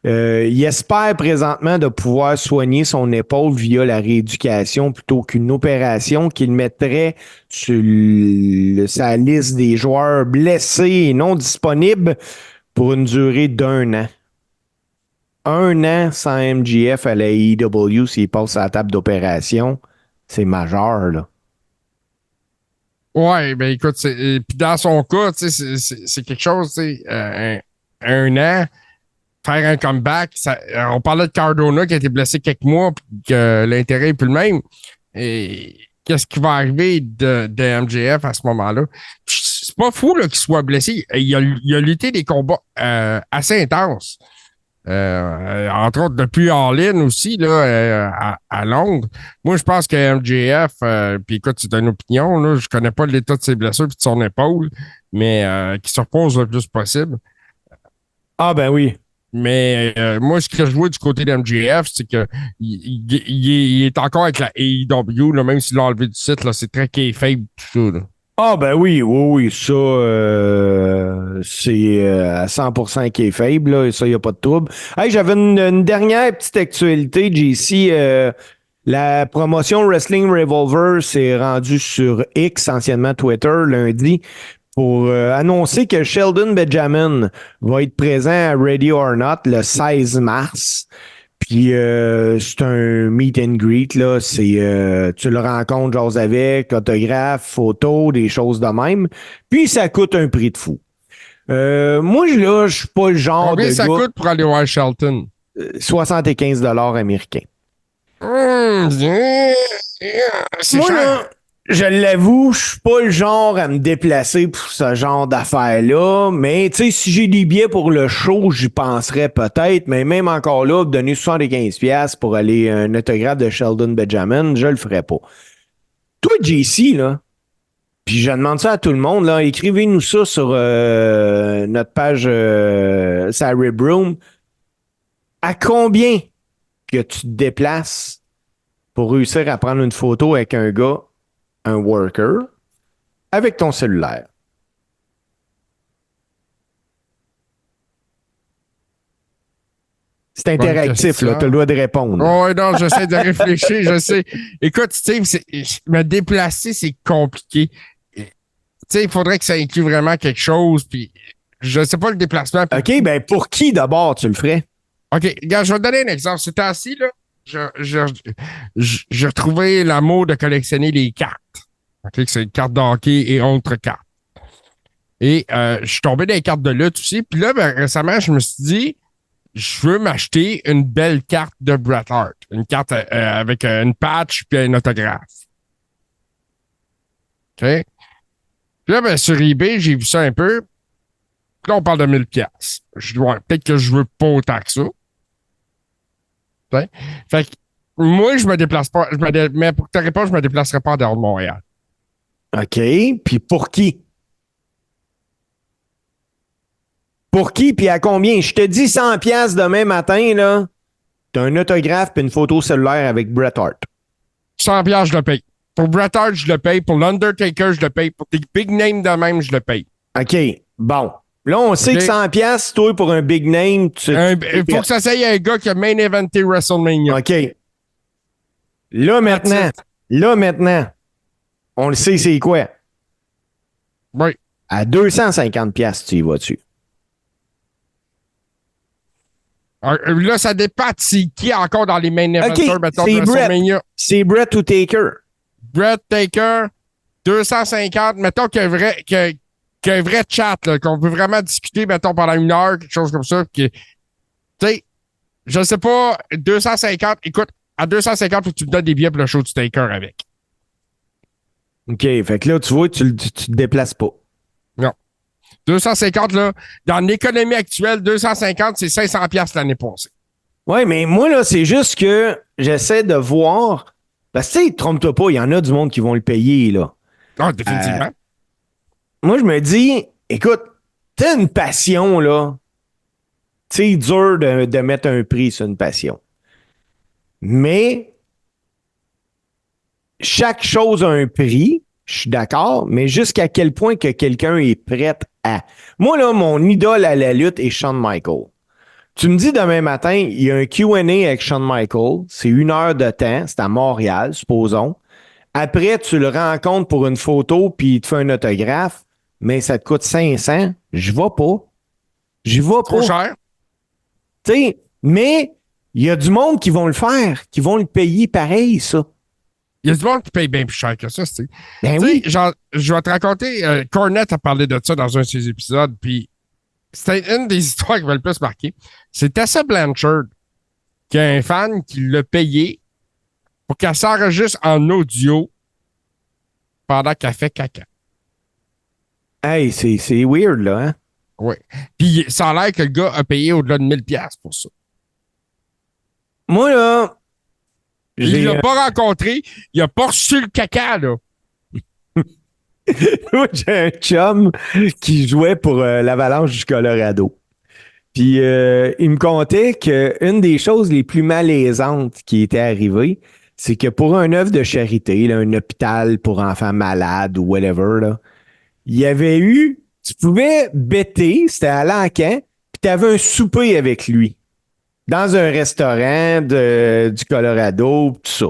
Il espère présentement de pouvoir soigner son épaule via la rééducation plutôt qu'une opération qu'il mettrait sur sa liste des joueurs blessés et non disponibles pour une durée d'1 an. 1 an sans MJF à la AEW s'il passe à la table d'opération, c'est majeur, là. Ouais, ben écoute, puis dans son cas, tu sais, c'est quelque chose, tu sais, un an, faire un comeback. On parlait de Cardona qui a été blessé quelques mois, puis que l'intérêt est plus le même. Et qu'est-ce qui va arriver de MJF à ce moment-là? C'est pas fou là, qu'il soit blessé. Il a lutté des combats assez intenses. Entre autres, depuis All-In aussi, là, à Londres. Moi, je pense que MJF, puis écoute, c'est une opinion, là, je connais pas l'état de ses blessures et de son épaule, mais qu'il se repose le plus possible. Ah ben oui. Mais moi, ce que je vois du côté de MJF, c'est que il est encore avec la AEW, là, même s'il l'a enlevé du site, là, c'est très kayfabe, tout ça. Là. Ah ben oui, ça c'est à 100% qui est faible, là, et ça, il n'y a pas de trouble. Hey, j'avais une dernière petite actualité, JC. La promotion Wrestling Revolver s'est rendue sur X, anciennement Twitter, lundi, pour annoncer que Sheldon Benjamin va être présent à Ready or Not le 16 mars. Puis c'est un meet and greet, là. C'est tu le rencontres, j'ose avec, autographe, photo, des choses de même. Puis ça coûte un prix de fou. Moi, là, je suis pas le genre Combien de ça gars... coûte pour aller voir Shelton? 75 américains. C'est Moi, cher. là, je l'avoue, je suis pas le genre à me déplacer pour ce genre d'affaires-là, mais tu sais, si j'ai des billets pour le show, j'y penserais peut-être, mais même encore là, donner 75$ pour aller un autographe de Sheldon Benjamin, je le ferais pas. Toi, JC, là, puis je demande ça à tout le monde, là, écrivez-nous ça sur notre page Sarah Broom. À combien que tu te déplaces pour réussir à prendre une photo avec un gars, un worker, avec ton cellulaire? C'est Bonne interactif, là. question. Tu as le droit de répondre. Oh, ouais, non, j'essaie de réfléchir, je sais. Écoute, Steve, me déplacer, c'est compliqué. Tu sais, il faudrait que ça inclue vraiment quelque chose, puis je sais pas le déplacement. OK, ben pour qui d'abord tu le ferais? OK, regarde, je vais te donner un exemple. C'était assis, là, j'ai retrouvé l'amour de collectionner les cartes. OK, que c'est une carte de hockey et autres cartes. Et je suis tombé dans les cartes de lutte aussi. Puis là, ben, récemment, je me suis dit, je veux m'acheter une belle carte de Bret Hart. Une carte avec une patch puis un autographe. OK? Puis là, ben, sur eBay, j'ai vu ça un peu. Puis là, on parle de 1000 pièces. Peut-être que je veux pas autant que ça. T'sais? Fait que moi, je me déplace pas. Mais pour ta réponse, je me déplacerai pas en dehors de Montréal. OK, puis pour qui? Pour qui, puis à combien? Je te dis 100 pièces demain matin, là. T'as un autographe puis une photo cellulaire avec Bret Hart. 100 pièces, je le paye. Pour Bret Hart, je le paye. Pour l'Undertaker, je le paye. Pour des big names de même, je le paye. OK, bon. Là, on sait que 100 pièces, toi, pour un big name, il faut que ça soit un gars qui a main eventé WrestleMania. OK. Là, maintenant, on le sait, c'est quoi? Oui. À 250 pièces, tu y vas dessus. Là, ça dépend de c'est qui encore dans les main eventers, mettons, c'est de WrestleMania. C'est Bret ou Taker. Bret Taker, 250. Mettons qu'il y a un vrai chat, là, qu'on peut vraiment discuter, mettons, pendant 1 heure, quelque chose comme ça. Tu sais, je sais pas, 250. Écoute, à 250, faut que tu me donnes des billets pour le show du Taker avec. OK, fait que là, tu vois, tu te déplaces pas. Non. 250, là, dans l'économie actuelle, 250, c'est 500 pièces l'année passée. Ouais, mais moi, là, c'est juste que j'essaie de voir. Parce que, tu sais, trompe-toi pas, il y en a du monde qui vont le payer, là. Ah, définitivement. Moi, je me dis, écoute, t'as une passion, là. C'est dur de mettre un prix sur une passion. Mais chaque chose a un prix, je suis d'accord, mais jusqu'à quel point que quelqu'un est prêt à. Moi, là, mon idole à la lutte est Shawn Michaels. Tu me dis demain matin, il y a un Q&A avec Shawn Michaels, c'est 1 heure de temps, c'est à Montréal, supposons. Après, tu le rencontres pour une photo, puis il te fait un autographe, mais ça te coûte 500. Je vais pas. Je vais pas. Trop cher. Tu sais, mais il y a du monde qui vont le faire, qui vont le payer pareil, ça. Il y a du monde qui paye bien plus cher que ça, tu sais. Ben Tu sais, oui. genre, je vais te raconter, Cornette a parlé de ça dans un de ses épisodes, puis c'était une des histoires qui m'a le plus marqué. C'est Tessa Blanchard, qui a un fan qui l'a payé pour qu'elle s'enregistre en audio pendant qu'elle fait caca. Hey, c'est weird, là, hein? Oui. Puis ça a l'air que le gars a payé au-delà de 1000 pièces pour ça. Moi, là, Il l'a pas rencontré, il a pas reçu le caca, là. Moi, j'ai un chum qui jouait pour l'Avalanche du Colorado. Puis il me contait qu'une des choses les plus malaisantes qui était arrivée, c'est que pour un œuvre de charité, là, un hôpital pour enfants malades ou whatever, là, il y avait eu, tu pouvais bêter, c'était à l'encan, puis tu avais un souper avec lui dans un restaurant du Colorado, tout ça.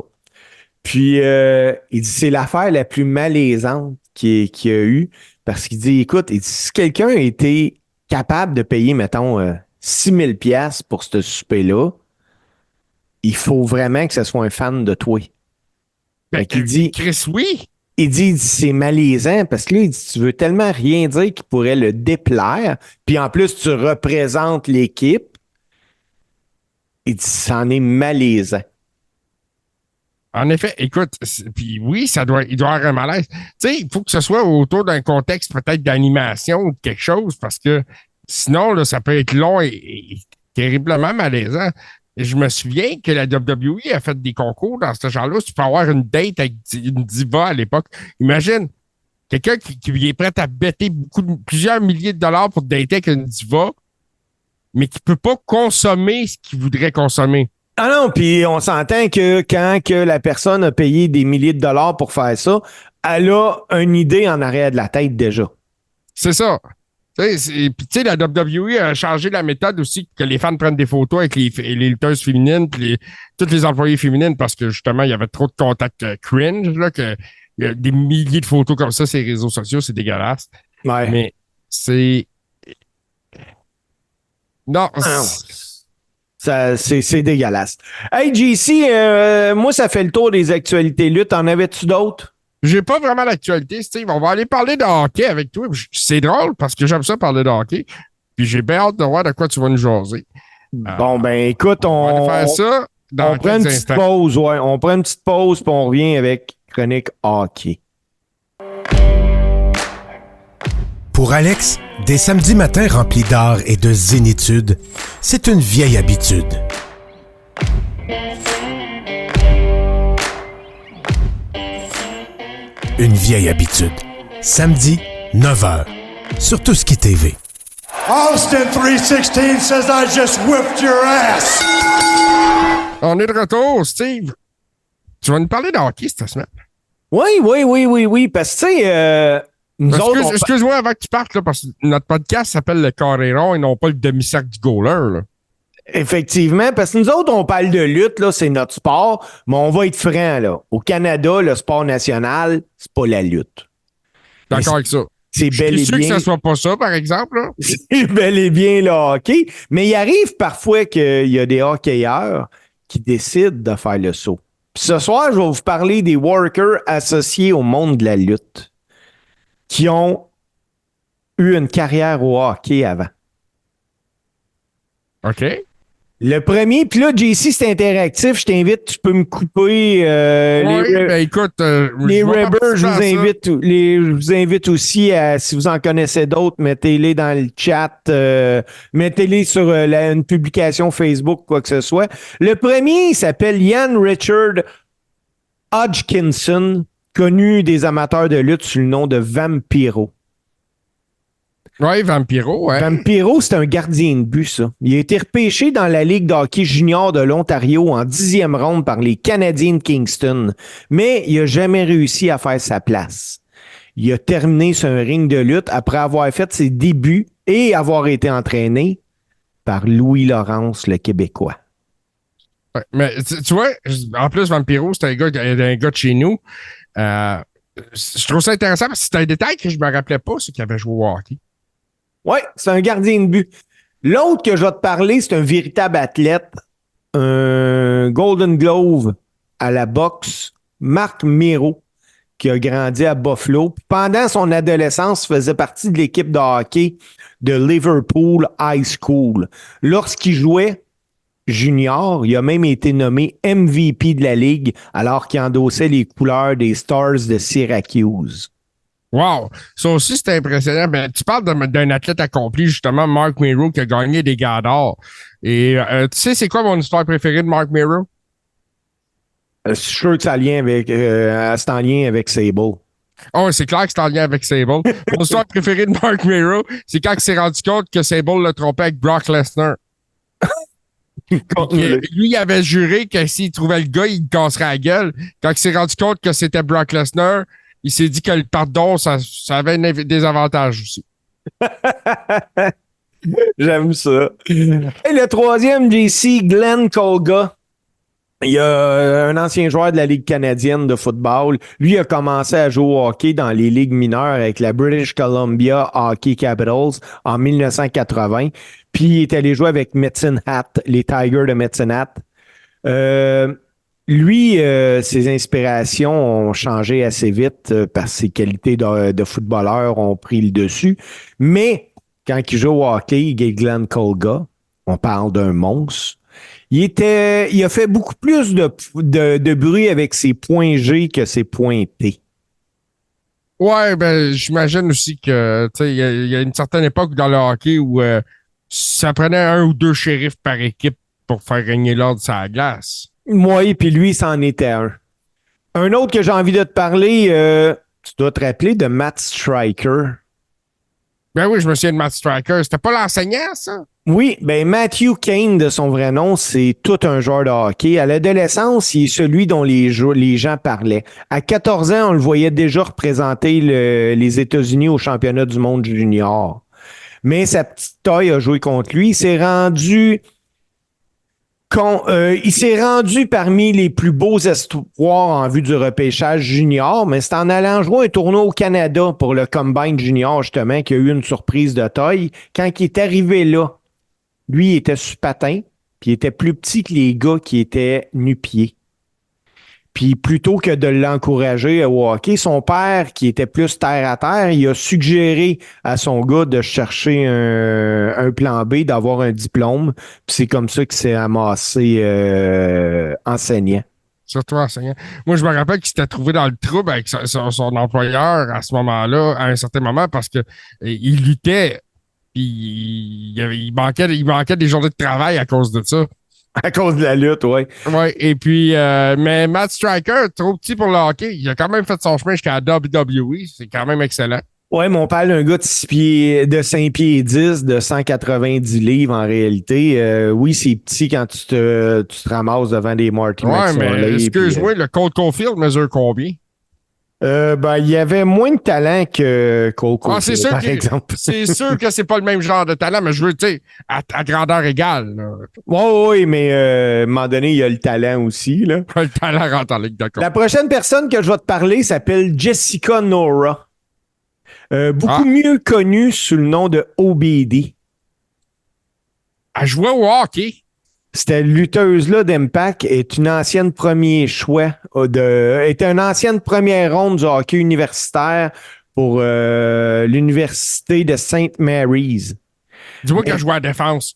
Puis il dit, c'est l'affaire la plus malaisante qu'il y a eu, parce qu'il dit, écoute, il dit, si quelqu'un était capable de payer, mettons, 6000 pièces pour ce souper-là, il faut vraiment que ce soit un fan de toi. Ben, Il dit, Chris, oui. il dit, c'est malaisant parce que là, il dit, tu veux tellement rien dire qui pourrait le déplaire, puis en plus, tu représentes l'équipe. Il dit, c'en est malaisant. En effet, écoute, puis oui, il doit avoir un malaise. Tu sais, il faut que ce soit autour d'un contexte peut-être d'animation ou de quelque chose, parce que sinon, là, ça peut être long et terriblement malaisant. Et je me souviens que la WWE a fait des concours dans ce genre-là. Tu peux avoir une date avec une diva à l'époque. Imagine, quelqu'un qui est prêt à bêter plusieurs milliers de dollars pour dater avec une diva. mais qui peut pas consommer ce qu'il voudrait consommer. Ah non, puis on s'entend que quand que la personne a payé des milliers de dollars pour faire ça, elle a une idée en arrière de la tête déjà. C'est ça. Puis, tu sais, la WWE a changé la méthode aussi que les fans prennent des photos avec les lutteuses féminines puis toutes les employées féminines parce que justement, il y avait trop de contacts cringe, là, que il y a des milliers de photos comme ça sur les réseaux sociaux, c'est dégueulasse. Ouais. Mais c'est... Non, Ah non. Ça, c'est dégueulasse. Hey, JC, moi, ça fait le tour des actualités lutte. En avais-tu d'autres? j'ai pas vraiment l'actualité, Steve. On va aller parler de hockey avec toi. C'est drôle parce que j'aime ça parler de hockey. Puis j'ai bien hâte de voir de quoi tu vas nous jaser. Bon, ben, écoute, On va aller faire ça dans on prend une quelques petite instants. pause, ouais. On prend une petite pause, puis on revient avec Chronique Hockey. Pour Alex, des samedis matins remplis d'art et de zénitude, c'est une vieille habitude. Une vieille habitude. Samedi, 9h, sur Touski TV. Austin 316 says I just whipped your ass. On est de retour, Steve. Tu vas nous parler de hockey cette semaine. Oui, parce que, tu sais, nous autres, on- Excuse-moi avant que tu partes, là, parce que notre podcast s'appelle le Carré rond et non pas le demi-cercle du goaler. Là. effectivement, parce que nous autres, on parle de lutte, là, c'est notre sport, mais on va être franc, là. Au Canada, le sport national, c'est pas la lutte. D'accord avec ça. C'est Je bel suis et sûr que bien... ça soit pas ça, par exemple. Là. C'est bel et bien le hockey. Mais il arrive parfois qu'il y a des hockeyeurs qui décident de faire le saut. Puis ce soir, je vais vous parler des workers associés au monde de la lutte qui ont eu une carrière au hockey avant. OK. Le premier, puis là, JC, c'est interactif. Je t'invite, tu peux me couper Oui, ben écoute, les je vais Rebels, participer à ça. je vous invite aussi à, si vous en connaissez d'autres, mettez-les dans le chat, mettez-les sur une publication Facebook, quoi que ce soit. Le premier, il s'appelle Ian Richard Hodgkinson, connu des amateurs de lutte sous le nom de Vampiro. Oui, Vampiro, ouais. Vampiro, c'est un gardien de but, ça. Il a été repêché dans la Ligue de hockey junior de l'Ontario en 10e ronde par les Canadiens de Kingston, mais il n'a jamais réussi à faire sa place. Il a terminé sur un ring de lutte après avoir fait ses débuts et avoir été entraîné par Louis Laurence, le Québécois. Ouais, mais tu vois, en plus, Vampiro, c'est un gars de chez nous. Je trouve ça intéressant parce que c'est un détail que je me rappelais pas, c'est qu'il avait joué au hockey. Oui, c'est un gardien de but. L'autre que je vais te parler, c'est un véritable athlète, un Golden Glove à la boxe, Marc Miro, qui a grandi à Buffalo. Pendant son adolescence, il faisait partie de l'équipe de hockey de Liverpool High School. Lorsqu'il jouait junior, il a même été nommé MVP de la Ligue alors qu'il endossait les couleurs des Stars de Syracuse. Wow! Ça aussi, c'est impressionnant. Ben, tu parles d'un athlète accompli, justement, Mark Miro, qui a gagné des Gador. Et tu sais, c'est quoi mon histoire préférée de Mark Miro? Je suis sûr que c'est en lien avec Sable. Oh, c'est clair que c'est en lien avec Sable. Mon histoire préférée de Mark Miro, c'est quand il s'est rendu compte que Sable l'a trompé avec Brock Lesnar. Lui, il avait juré que s'il trouvait le gars, il casserait la gueule. Quand il s'est rendu compte que c'était Brock Lesnar, il s'est dit que le pardon, ça avait des avantages aussi. J'aime ça. Et le troisième, JC, Glenn Colga. Il y a un ancien joueur de la Ligue canadienne de football. Lui a commencé à jouer au hockey dans les ligues mineures avec la British Columbia Hockey Capitals en 1980. Puis il est allé jouer avec Medicine Hat, les Tigers de Medicine Hat. Lui, ses inspirations ont changé assez vite parce que ses qualités de footballeur ont pris le dessus. Mais quand il joue au hockey, Glenn Colga, on parle d'un monstre. Il a fait beaucoup plus de bruit avec ses points G que ses points T. Ouais, ben, j'imagine aussi que, tu sais, il y a une certaine époque dans le hockey où ça prenait un ou deux shérifs par équipe pour faire régner l'ordre sur la glace. Moi, et puis lui, c'en était un. Un autre que j'ai envie de te parler, tu dois te rappeler de Matt Striker. Ben oui, je me souviens de Matt Striker. C'était pas l'enseignant, ça? Oui, ben Matthew Kane, de son vrai nom, c'est tout un joueur de hockey. À l'adolescence, il est celui dont les gens parlaient. À 14 ans, on le voyait déjà représenter les États-Unis au championnat du monde junior. Mais sa petite taille a joué contre lui. Il s'est rendu parmi les plus beaux espoirs en vue du repêchage junior, mais c'est en allant jouer un tournoi au Canada pour le Combine Junior, justement, qu'il y a eu une surprise de taille. Quand il est arrivé là, lui, il était sur patin, puis il était plus petit que les gars qui étaient nu-pieds. Puis plutôt que de l'encourager au hockey, son père, qui était plus terre à terre, il a suggéré à son gars de chercher un plan B, d'avoir un diplôme. Puis c'est comme ça qu'il s'est amassé enseignant. Surtout enseignant. Moi, je me rappelle qu'il s'était trouvé dans le trouble avec son employeur à ce moment-là, à un certain moment, parce que il luttait, puis il manquait des journées de travail à cause de ça. À cause de la lutte, oui. Ouais, et puis, mais Matt Striker, trop petit pour le hockey, il a quand même fait son chemin jusqu'à la WWE. C'est quand même excellent. Ouais, mais on parle d'un gars de 5 pieds 10, de 190 livres en réalité. Oui, c'est petit quand tu te ramasses devant des Marty Ouais, McFarlane. mais excuse-moi, le Cole Caulfield mesure combien? Il y avait moins de talent que Cole Caulfield, C'est sûr par exemple. c'est sûr que c'est pas le même genre de talent, mais je veux, tu sais, à grandeur égale. Là. Oui, mais à un moment donné, il y a le talent aussi, là. Le talent rentre en ligue, d'accord. La prochaine personne que je vais te parler s'appelle Jessica Nora. Beaucoup mieux connue sous le nom de OBD. Elle jouait au hockey. Cette lutteuse-là d'Impact est une ancienne premier choix était une ancienne première ronde du hockey universitaire pour l'université de St. Mary's. Dis-moi qu'elle jouait à la défense.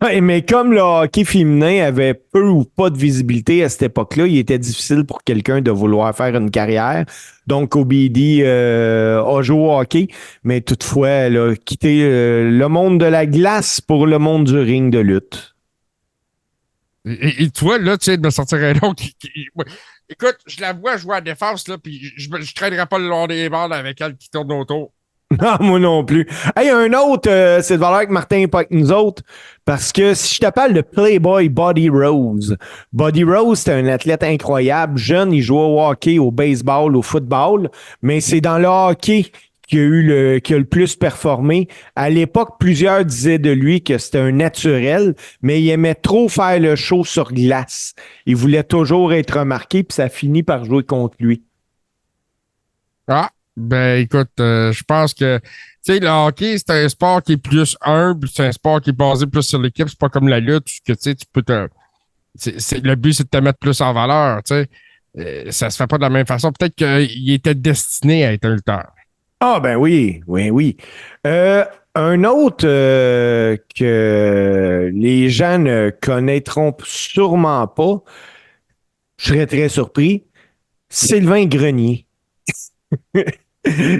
Ouais, mais comme le hockey féminin avait peu ou pas de visibilité à cette époque-là, il était difficile pour quelqu'un de vouloir faire une carrière. Donc, OBD a joué au hockey, mais toutefois, elle a quitté le monde de la glace pour le monde du ring de lutte. Et tu vois, là, tu sais, de me sortir un nom ouais. Écoute, je la vois jouer à la défense, là, puis je traînerai pas le long des bandes avec elle qui tourne autour. Non, moi non plus. Hey, un autre, c'est de valeur que Martin n'est pas avec nous autres, parce que si je te parle de Playboy Buddy Rose, Buddy Rose, c'est un athlète incroyable. Jeune, il jouait au hockey, au baseball, au football, mais c'est dans le hockey qui a le plus performé. À l'époque, plusieurs disaient de lui que c'était un naturel, mais il aimait trop faire le show sur glace. Il voulait toujours être remarqué, puis ça finit par jouer contre lui. Ah, ben écoute, je pense que, tu sais, le hockey, c'est un sport qui est plus humble, c'est un sport qui est basé plus sur l'équipe, c'est pas comme la lutte, que tu sais, tu peux le but, c'est de te mettre plus en valeur, tu sais. Ça se fait pas de la même façon. Peut-être qu'il était destiné à être un lutteur. Ah, ben oui. Un autre que les gens ne connaîtront sûrement pas, je serais très surpris, Sylvain Grenier.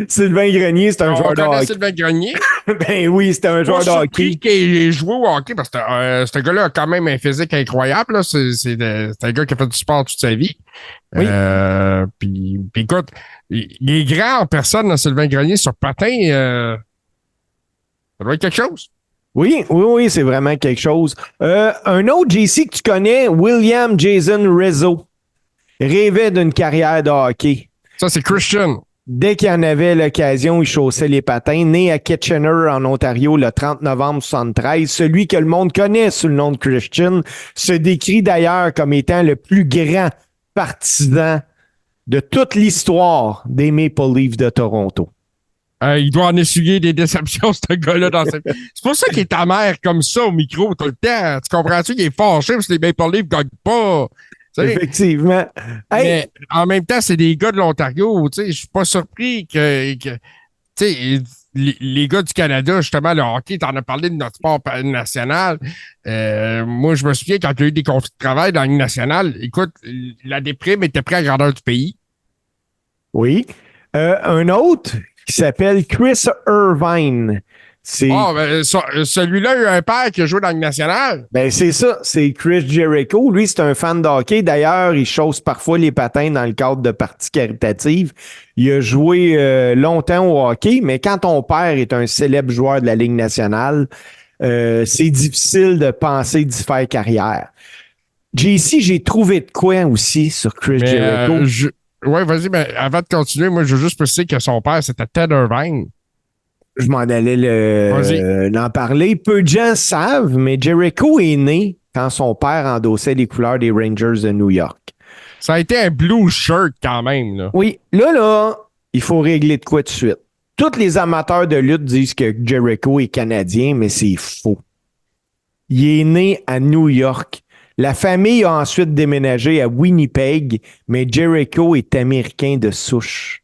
Sylvain Grenier, c'est un joueur de hockey. Sylvain Grenier. Ben oui, c'est un joueur de hockey. Qu'il ait joué au hockey parce que ce gars-là a quand même un physique incroyable. Là. C'est un gars qui a fait du sport toute sa vie. Oui. Puis écoute, il est grand en personne, là, Sylvain Grenier, sur patin. Ça doit être quelque chose. Oui, c'est vraiment quelque chose. Un autre JC que tu connais, William Jason Rizzo, rêvait d'une carrière de hockey. Ça, c'est Christian. Dès qu'il en avait l'occasion, il chaussait les patins. Né à Kitchener, en Ontario, le 30 novembre 1973, celui que le monde connaît sous le nom de Christian se décrit d'ailleurs comme étant le plus grand partisan de toute l'histoire des Maple Leafs de Toronto. Il doit en essuyer des déceptions, ce gars-là. C'est pour ça qu'il est amer comme ça au micro tout le temps. Tu comprends-tu? Il est fâché parce que les Maple Leafs ne gagnent pas. T'sais. Effectivement. Hey. Mais en même temps, c'est des gars de l'Ontario. Je suis pas surpris que les gars du Canada, justement, le hockey, t'en as parlé de notre sport national. Moi, je me souviens quand il y a eu des conflits de travail dans la Ligue nationale, écoute, la déprime était près à la grandeur du pays. Oui. Un autre qui s'appelle Chris Irvine. Celui-là a eu un père qui a joué dans la Ligue nationale. Ben, c'est ça. C'est Chris Jericho. Lui, c'est un fan de hockey. D'ailleurs, il chausse parfois les patins dans le cadre de parties caritatives. Il a joué longtemps au hockey, mais quand ton père est un célèbre joueur de la Ligue nationale, c'est difficile de penser d'y faire carrière. JC, j'ai trouvé de quoi aussi sur Chris Jericho. Ouais, vas-y, mais avant de continuer, moi, je veux juste préciser que son père, c'était Ted Irvine. Je m'en allais en parler. Peu de gens savent, mais Jericho est né quand son père endossait les couleurs des Rangers de New York. Ça a été un blue shirt quand même, là. Oui, là, il faut régler de quoi de suite. Tous les amateurs de lutte disent que Jericho est canadien, mais c'est faux. Il est né à New York. La famille a ensuite déménagé à Winnipeg, mais Jericho est américain de souche.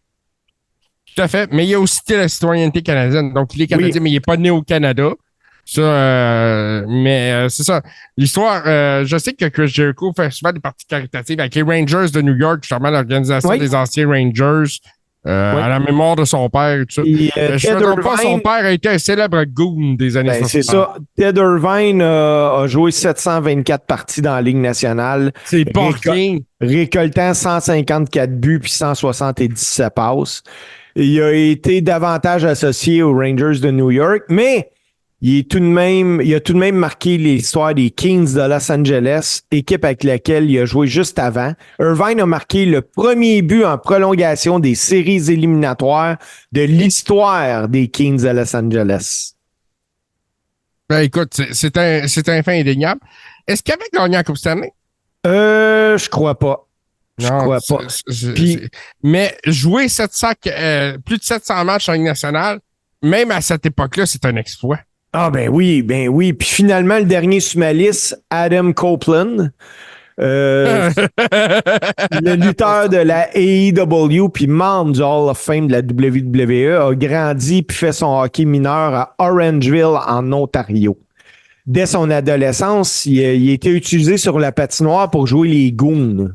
Tout à fait. Mais il a aussi la citoyenneté canadienne. Donc, il est canadien, mais il n'est pas né au Canada. Ça, c'est ça. L'histoire, je sais que Chris Jericho fait souvent des parties caritatives avec les Rangers de New York, justement, l'organisation des anciens Rangers, à la mémoire de son père et tout ça. Je ne me trompe pas, son père a été un célèbre goon des années 60. C'est ça. Ted Irvine a joué 724 parties dans la Ligue nationale. C'est pas rien. Récoltant 154 buts puis 177 passes. Il a été davantage associé aux Rangers de New York, mais il a tout de même marqué l'histoire des Kings de Los Angeles, équipe avec laquelle il a joué juste avant. Irvine a marqué le premier but en prolongation des séries éliminatoires de l'histoire des Kings de Los Angeles. Ben écoute, c'est un fait indéniable. Est-ce qu'il avait gagné la Coupe Stanley? Je crois pas. Je crois pas. Mais jouer plus de 700 matchs en Ligue nationale, même à cette époque-là, c'est un exploit. Ah ben oui. Puis finalement, le dernier sur ma liste, Adam Copeland, le lutteur de la AEW puis membre du Hall of Fame de la WWE, a grandi puis fait son hockey mineur à Orangeville, en Ontario. Dès son adolescence, il a été utilisé sur la patinoire pour jouer les goons.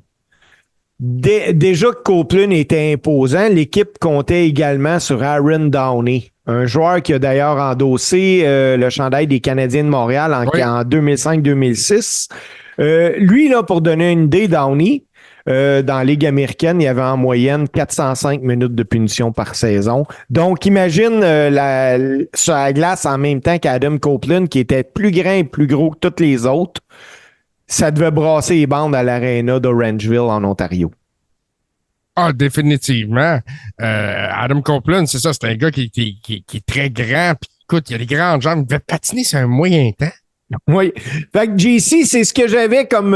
Déjà que Copeland était imposant, l'équipe comptait également sur Aaron Downey, un joueur qui a d'ailleurs endossé le chandail des Canadiens de Montréal en 2005-2006. Lui, là, pour donner une idée, Downey, dans la Ligue américaine, il y avait en moyenne 405 minutes de punition par saison. Donc, imagine sur la glace en même temps qu'Adam Copeland, qui était plus grand et plus gros que tous les autres. Ça devait brasser les bandes à l'aréna d'Orangeville en Ontario. Ah, définitivement. Adam Copeland, c'est ça, c'est un gars qui est très grand. Puis écoute, il a des grandes jambes. Il devait patiner sur un moyen temps. Oui. Fait que JC, c'est ce que j'avais comme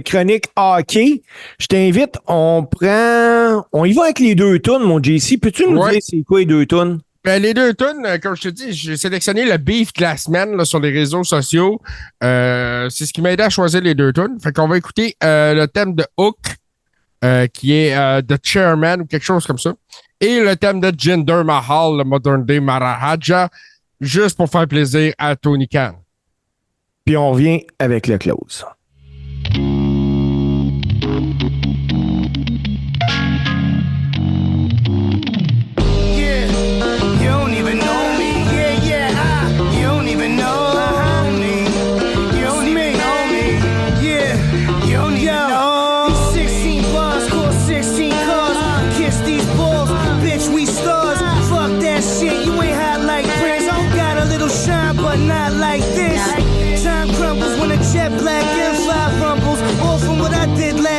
chronique hockey. Je t'invite, on y va avec les deux tunes, mon JC. Peux-tu nous dire c'est quoi les deux tunes? Ben, les deux tunes, comme je te dis, j'ai sélectionné le beef de la semaine là, sur les réseaux sociaux. C'est ce qui m'a aidé à choisir les deux tunes. Fait qu'on va écouter le thème de Hook, qui est The Chairman ou quelque chose comme ça. Et le thème de Jinder Mahal, le Modern Day Maharaja, juste pour faire plaisir à Tony Khan. Puis on revient avec le close.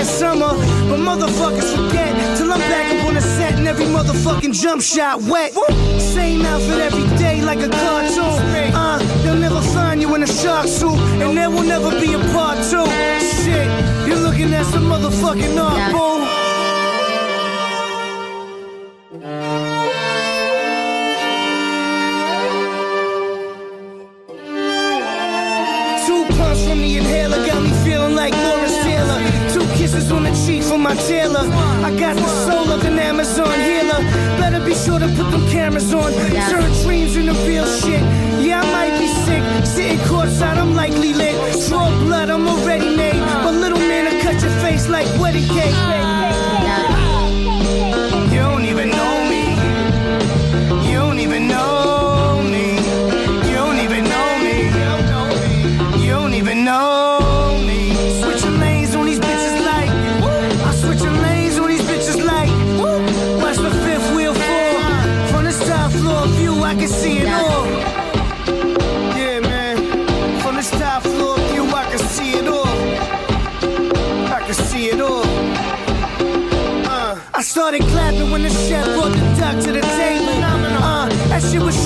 Summer, but motherfuckers forget till I'm back up on the set and every motherfucking jump shot wet. Same outfit every day like a cartoon. They'll never find you in a shark suit, and there will never be a part two. Shit, you're looking at some motherfucking art, boo. Two pumps from the inhaler got me feeling like Lawrence Taylor. Kisses on the cheek from my tailor. I got the soul of an Amazon healer. Better be sure to put them cameras on. Turn dreams into real shit. Yeah, I might be sick. Sitting courtside, I'm likely lit. Draw blood, I'm already made. But little man, I cut your face like wedding cake. You don't even know me. You don't even know me. You don't even know me. You don't even know. I can see it all.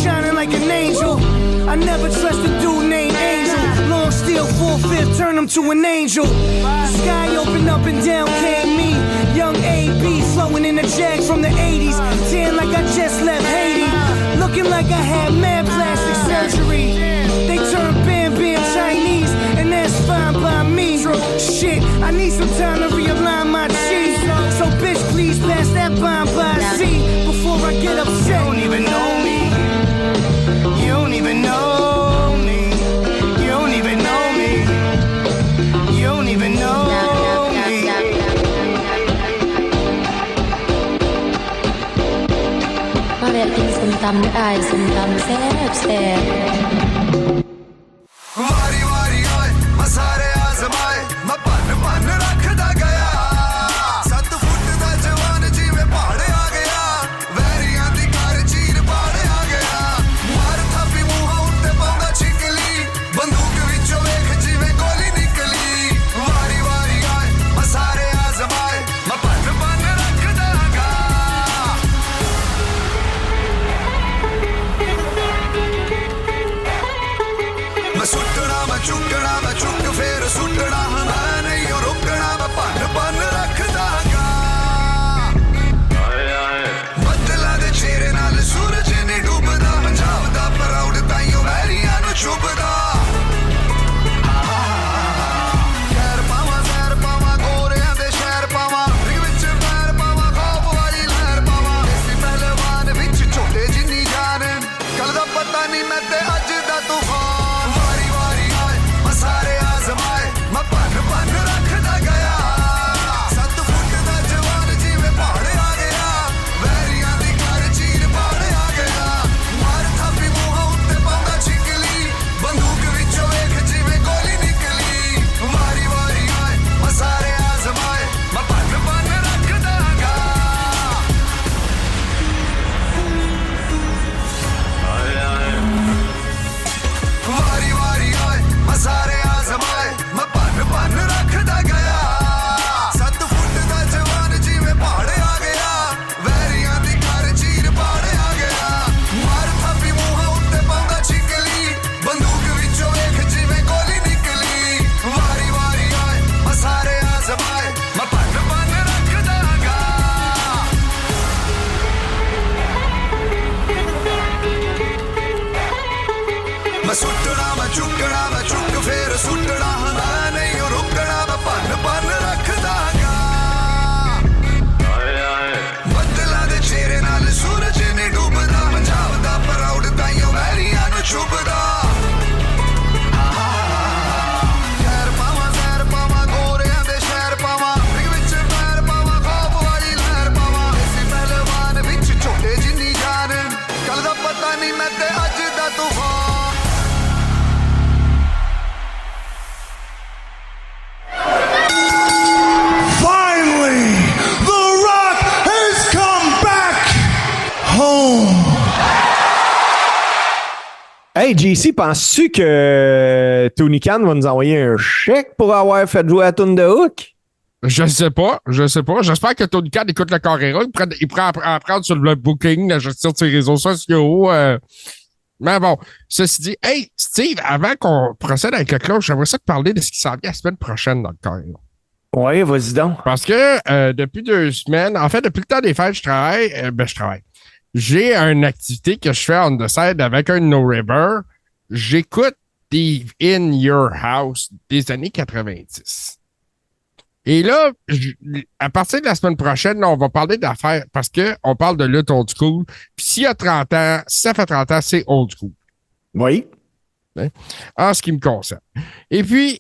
shining like an angel. I never trust a dude named Angel. Long steel, 4/5, turn him to an angel. The sky opened up and down came me. Young AB flowing in a jag from the 80s. Tan like I just left Haiti. Looking like I had mad plastic surgery. They turn Bam Bam Chinese, and that's fine by me. Shit, I need some time to realign my cheese. So bitch, please pass that bomb by C before I get upset. You don't even know me. You don't even know me. You don't even know me. You don't even know me. Ma vet finns som tam ai som tam säb. वारी वारी आए मैं सारे आजमाए मैं पन पन रखदा गया 7 फुट दा जवान जिवें पहाड़ आ गया वैरियां दी घर चीर पाड़ आ गया मार थापी मूंह उत्ते पाउंदा छिकली बंदूक विचों वेख जिवें गोली निकली वारी वारी आए मैं सारे आजमाए मैं पन पन रखदा गा मैं सुटना मैं चुक फेर सुटना मैं नहीं रुकना मैं पन पन रखदा गा बदला दे चेहरे नाल सूरज नहीं डूबदा पंजाब दा प्राउड ताइयों वैरियां नु चुभदा खैर पावां जहर पावां गोरियां दे शहर पावां रिग विच पैर पावां खौफ वाली लहर पावां देसी पहलवान विच छोटे जिन्नी जान कल दा पता नहीं मैं ते अज दा तूफान वारी वारी आए मैं सारे आजमाए मैं पन पन रखदा गया 7 फुट दा जवान जिवें पहाड़ आ गया वैरियां दी घर चीर पाड़ आ गया मार थापी मूंह उत्ते पाउंदा छिकली बंदूक विचों वेख जिवें गोली निकली वारी वारी आए मैं सारे आजमाए मैं पन पन रखदा गा वारी वारी आए मैं सारे आजमाए मैं पन पन रखदा गया 7 फुट दा जवान जिवें पहाड़ आ गया वैरियां दी घर चीर पाड़ आ गया मार थापी मूंह उत्ते पाउंदा छिकली बंदूक विचों वेख जिवें गोली निकली वारी वारी आए मैं सारे आजमाए मैं पन पन रखदा गा मैं सुटना मैं चुक फेर सुटना मैं नहीं रुकना मैं पन पन रखदा गा बदला दे चेहरे नाल सूरज नहीं डूबदा पंजाब दा प्राउड ताइयों वैरियां नु चुभदा खैर पावां जहर पावां गोरियां दे शहर पावां रिग विच पैर पावां खौफ वाली लहर पावां देसी पहलवान विच छोटे जिन्नी जान कल दा पता नहीं मैं ते अज दा तूफान Finally, The Rock has come back home. Hey, JC, penses-tu que Tony Khan va nous envoyer un chèque pour avoir fait jouer la tune de Hook? Je sais pas. J'espère que Tony Khan écoute le Carrera. Il prend à prendre sur le booking, la gestion de ses réseaux sociaux. Mais bon, ceci dit, hey, Steve, avant qu'on procède avec le cloche, j'aimerais ça te parler de ce qui s'en vient la semaine prochaine dans le Carrera. Ouais, vas-y donc. Parce que depuis 2 semaines, en fait, depuis le temps des fêtes, je travaille. J'ai une activité que je fais on the side avec un No River. J'écoute des In Your House des années 90. Et là, à partir de la semaine prochaine, là, on va parler d'affaires parce qu'on parle de lutte old school. Puis s'il y a 30 ans, si ça fait 30 ans, c'est old school. Oui. Hein? En ce qui me concerne. Et puis,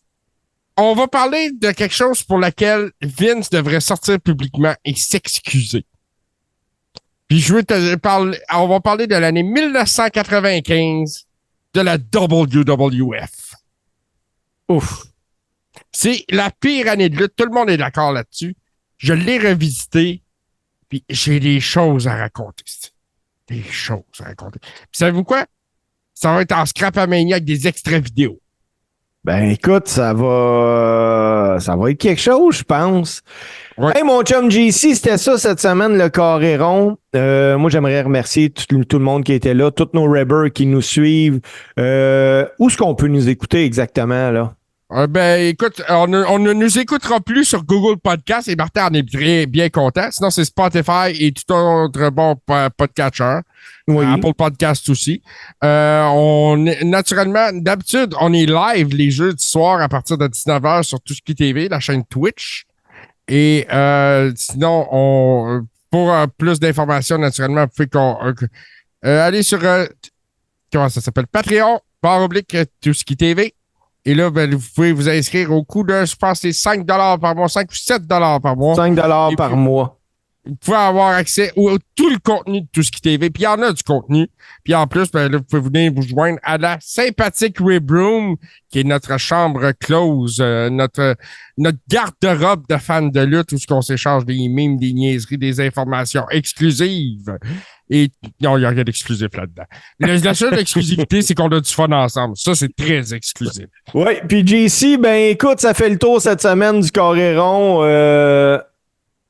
on va parler de quelque chose pour laquelle Vince devrait sortir publiquement et s'excuser. Puis je veux te parler, on va parler de l'année 1995 de la WWF. Ouf. C'est la pire année de lutte. Tout le monde est d'accord là-dessus. Je l'ai revisité, puis j'ai des choses à raconter. Des choses à raconter. Puis savez-vous quoi? Ça va être en Scrapamania avec des extraits vidéo. Ben écoute, ça va être quelque chose, je pense. Ouais. Hey, mon chum JC, c'était ça cette semaine, le carré rond. Moi, j'aimerais remercier tout le monde qui était là, tous nos rappers qui nous suivent. Où est-ce qu'on peut nous écouter exactement, là? Écoute, on ne nous écoutera plus sur Google Podcast et Martin en est bien content. Sinon, c'est Spotify et tout autre bon podcatcher. Oui. Apple Podcast aussi. Naturellement, d'habitude, on est live les jeudis soirs à partir de 19h sur Tout ce qui TV, la chaîne Twitch. Et sinon, pour plus d'informations, naturellement, vous pouvez aller sur comment ça s'appelle? Patreon, /Tout ce qui TV. Et là, vous pouvez vous inscrire au coût de, je pense, c'est 5 par mois, 5 ou 7 par mois. 5 par mois. Vous pouvez avoir accès à tout le contenu de Tout ce qui TV. Puis il y en a du contenu. Puis en plus, là, vous pouvez venir vous joindre à la sympathique Rib Room, qui est notre chambre close, notre garde-robe de fans de lutte, où on s'échange des mimes, des niaiseries, des informations exclusives. Et non, il n'y a rien d'exclusif là-dedans. La seule exclusivité, c'est qu'on a du fun ensemble. Ça, c'est très exclusif. Oui, puis JC, ben écoute, ça fait le tour cette semaine du carré rond.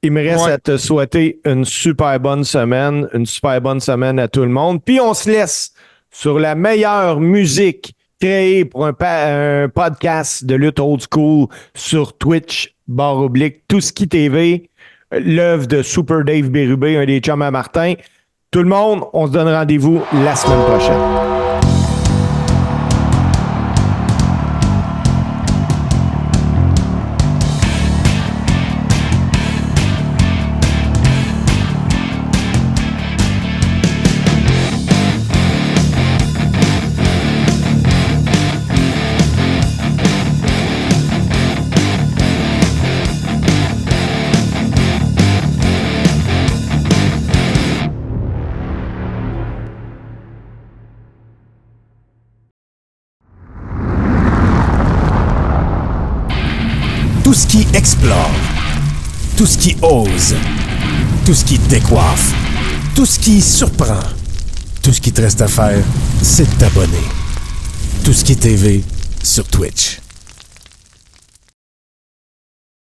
Il me reste à te souhaiter une super bonne semaine à tout le monde. Puis on se laisse sur la meilleure musique créée pour un podcast de lutte old school sur Twitch, /Tout ce qui TV, l'œuvre de Super Dave Bérubé, un des chums à Martin. Tout le monde, on se donne rendez-vous la semaine prochaine. Tout ce qui explore, tout ce qui ose, tout ce qui décoiffe, tout ce qui surprend, tout ce qui te reste à faire, c'est de t'abonner. Tout ce qui est TV sur Twitch.